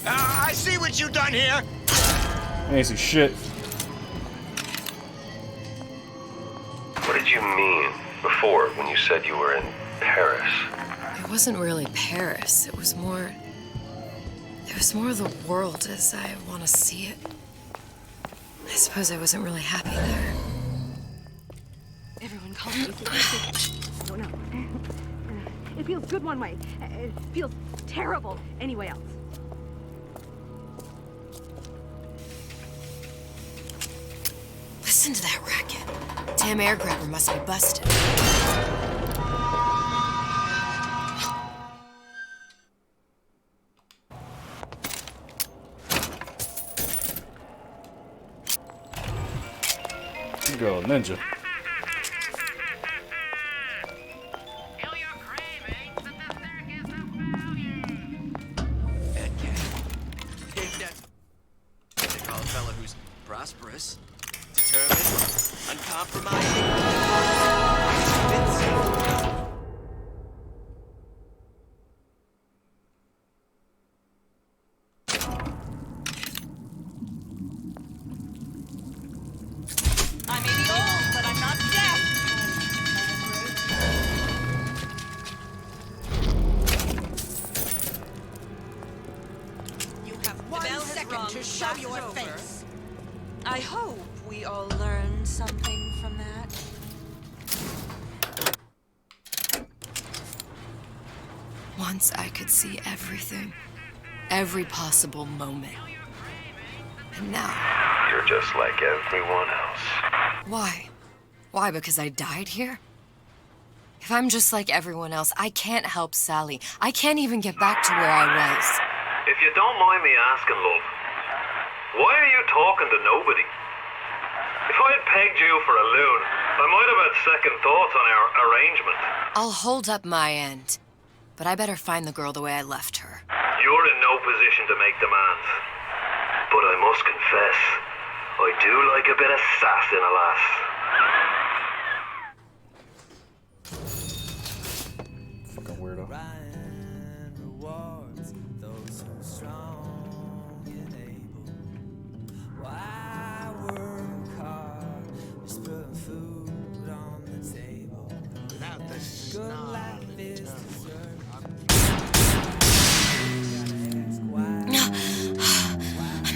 I see what you done here. I ain't see shit. What did you mean before when you said you were in Paris? It wasn't really Paris. It was more of the world as I want to see it. I suppose I wasn't really happy there. Everyone call me. No, no. It feels good one way. It feels terrible anyway else. Listen to that racket. Damn air grabber must be busted. Girl, ninja. They call a fella who's prosperous, determined, uncompromising. I may be old, but I'm not deaf. You have one second to show your face. I hope we all learn something from that. Once I could see everything. Every possible moment. And now... You're just like everyone else. Why? Why, because I died here? If I'm just like everyone else, I can't help Sally. I can't even get back to where I was. If you don't mind me asking, love, why are you talking to nobody? If I had pegged you for a loon, I might have had second thoughts on our arrangement. I'll hold up my end, but I better find the girl the way I left her. You're in no position to make demands. But I must confess, I do like a bit of sass in a lass. Fucking weirdo.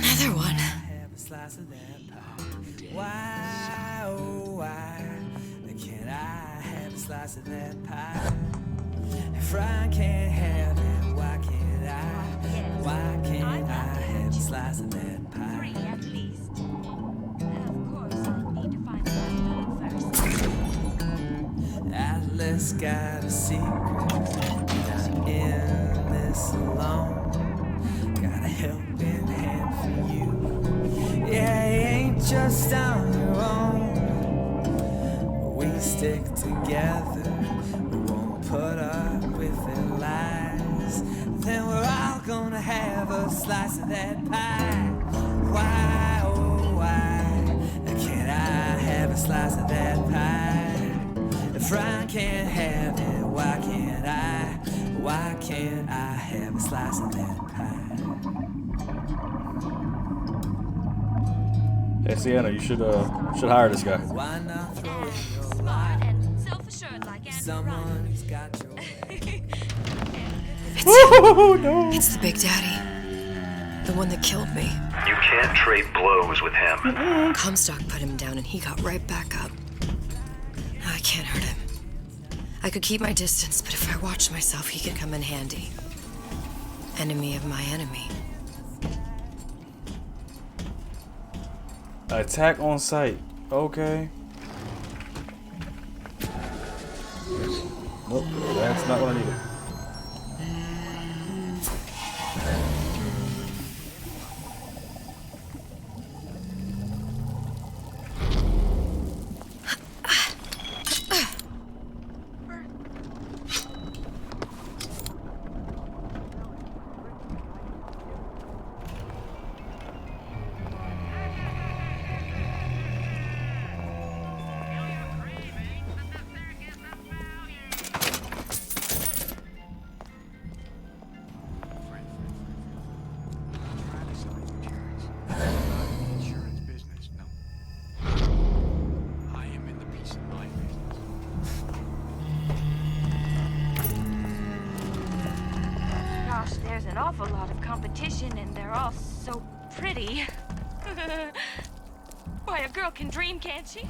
Another one. Why, oh, why can't I have a slice of that pie? If I can't have it, why can't I? Why can't I have a slice of that pie? 3 at least. Of course, I need to find the first. Atlas got a secret. Not in this alone. Got a helping hand for you. Yeah, you ain't just on your own. We stick together. We won't put up with their lies. Then we're all gonna have a slice of that pie. Why, oh, why can't I have a slice of that pie? If I can't have it, why can't I? Why can't I have a slice of that pie? Hey, Sienna, you should hire this guy. Why not throw in your Smart and self-assured like someone who's got your It's the Big Daddy. The one that killed me. You can't trade blows with him. Comstock put him down and he got right back up. I can't hurt him. I could keep my distance, but if I watch myself, he could come in handy. Enemy of my enemy. Attack on sight. Okay. Nope, that's not what I needed. Gosh, there's an awful lot of competition and they're all so pretty. Why, a girl can dream, can't she?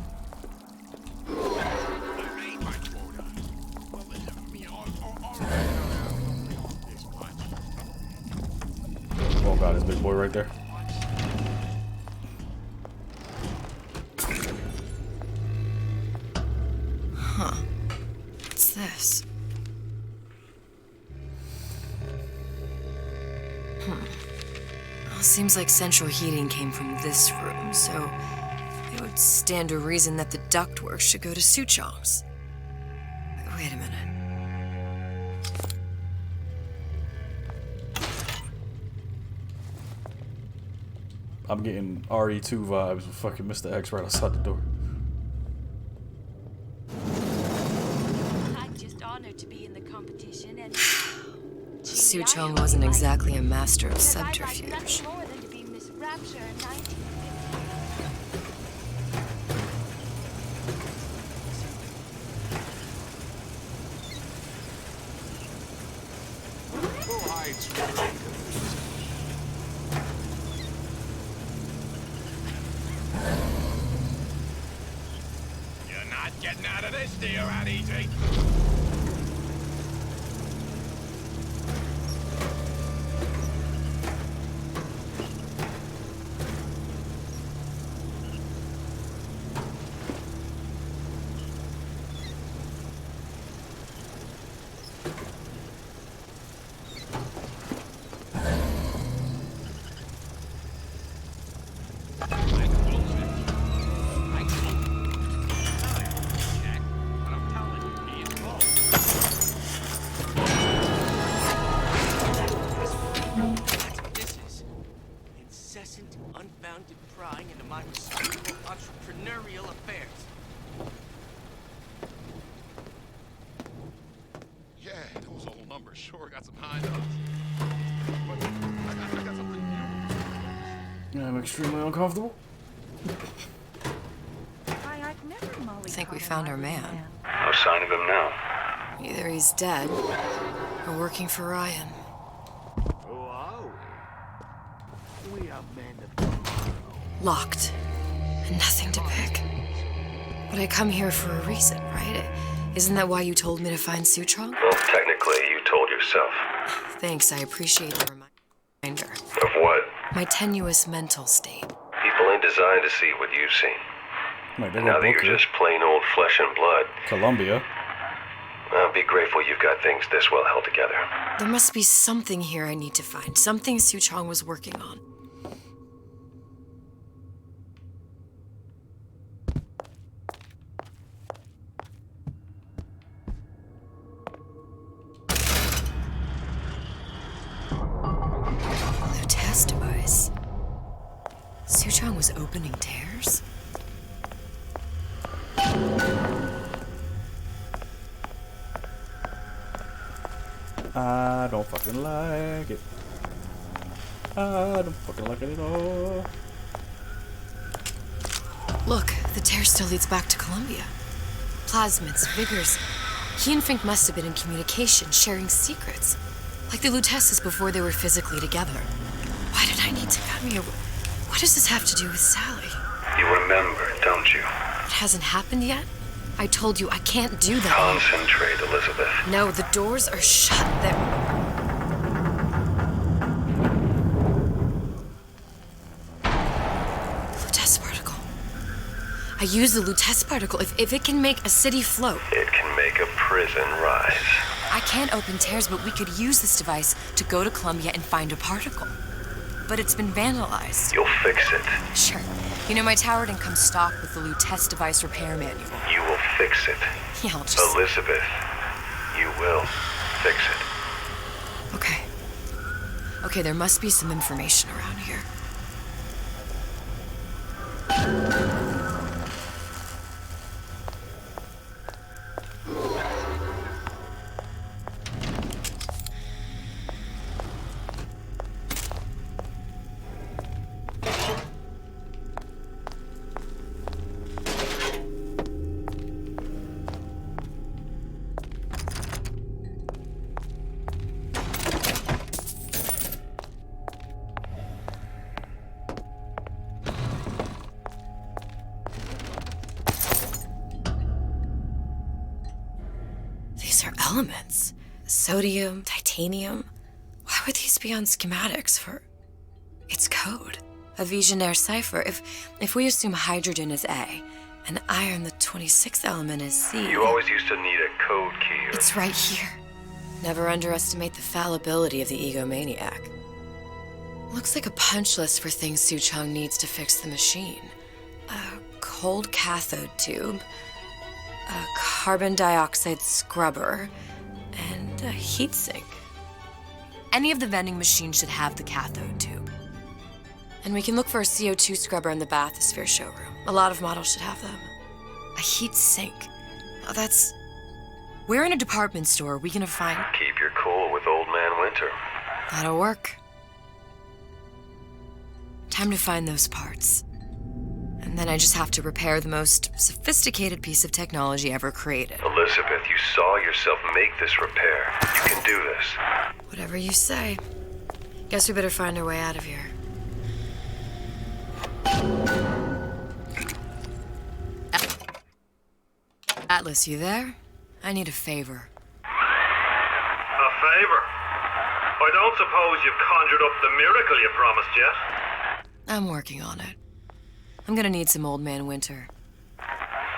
Oh god, this big boy right there. Huh. What's this? Well, seems like central heating came from this room, so it would stand to reason that the ductwork should go to Suchong's. Wait a minute. I'm getting RE2 vibes with fucking Mr. X right outside the door. I'm just honored to be in the competition and Suchong wasn't exactly a master of subterfuge. nothing more than to be Miss Rapture in 1950. Who hides You're not getting out of this deal that easy. my respectable entrepreneurial affairs. Yeah, those old numbers sure got some high notes. But I got something new. I'm extremely uncomfortable. I think we found our man. No sign of him now. Either he's dead or working for Ryan. Who are we? We are men of tomorrow. Locked. And nothing to pick. But I come here for a reason, right? Isn't that why you told me to find Suchong? Well, technically, you told yourself. Thanks, I appreciate the reminder. Of what? My tenuous mental state. People ain't designed to see what you've seen. Wait, Now that you're just plain old flesh and blood. Columbia. I'll be grateful you've got things this well held together. There must be something here I need to find. Something Suchong was working on. A test device. Suchong was opening tears? I don't fucking like it. I don't fucking like it at all. Look, the tear still leads back to Columbia. Plasmids, vigors. He and Fink must have been in communication, sharing secrets. Like the Lutesses before they were physically together. Why did I need to come here? What does this have to do with Sally? You remember, don't you? It hasn't happened yet? I told you I can't do that. Concentrate, Elizabeth. No, the doors are shut. Lutece particle. I use the Lutece particle. If it can make a city float. It can make a prison rise. I can't open tears, but we could use this device to go to Columbia and find a particle. But it's been vandalized. You'll fix it. Sure. You know, my tower didn't come stocked with the Lutece device repair manual. You will fix it. Yeah, I'll just... Elizabeth, you will fix it. Okay. Okay, there must be some information around here. These are elements. Sodium, titanium. Why would these be on schematics for... It's code. A Visionaire cipher. If we assume hydrogen is A, and iron, the 26th element, is C... You always used to need a code key. It's right here. Never underestimate the fallibility of the egomaniac. Looks like a punch list for things Suchong needs to fix the machine. A cold cathode tube, a carbon dioxide scrubber, and a heatsink. Any of the vending machines should have the cathode tube. And we can look for a CO2 scrubber in the bathysphere showroom. A lot of models should have them. A heatsink. Oh, that's... Where in a department store are we gonna find... Keep your cool with Old Man Winter. That'll work. Time to find those parts. And then I just have to repair the most sophisticated piece of technology ever created. Elizabeth, you saw yourself make this repair. You can do this. Whatever you say. Guess we better find our way out of here. Atlas, you there? I need a favor. A favor? I don't suppose you've conjured up the miracle you promised yet? I'm working on it. I'm gonna need some Old Man Winter.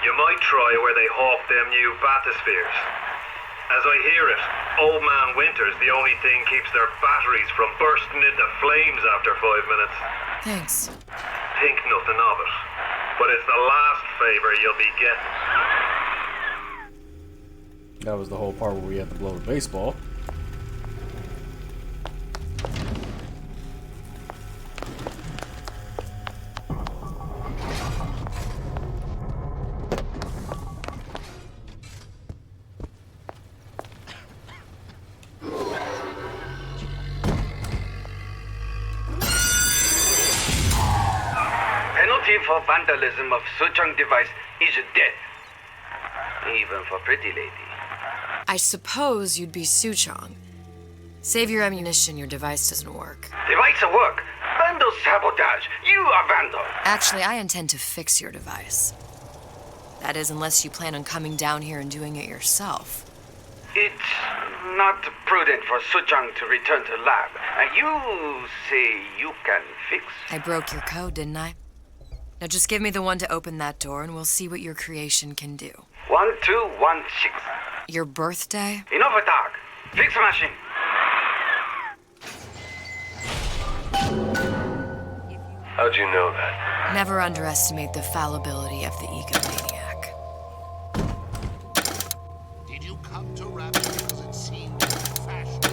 You might try where they hawk them new bathyspheres. As I hear it, Old Man Winter's the only thing keeps their batteries from bursting into flames after 5 minutes. Thanks. Think nothing of it. But it's the last favor you'll be getting. That was the whole part where we had to blow the baseball. for vandalism of Suchong device is dead. Even for pretty lady. I suppose you'd be Suchong. Save your ammunition, your device doesn't work. Device work. Vandal sabotage. You are vandal. Actually, I intend to fix your device. That is, unless you plan on coming down here and doing it yourself. It's not prudent for Suchong to return to lab. You say you can fix? I broke your code, didn't I? Now just give me the one to open that door and we'll see what your creation can do. 1216. Your birthday? Enough talk. Fix machine. How'd you know that? Never underestimate the fallibility of the egomaniac. Did you come to Rapture because it seemed fashion?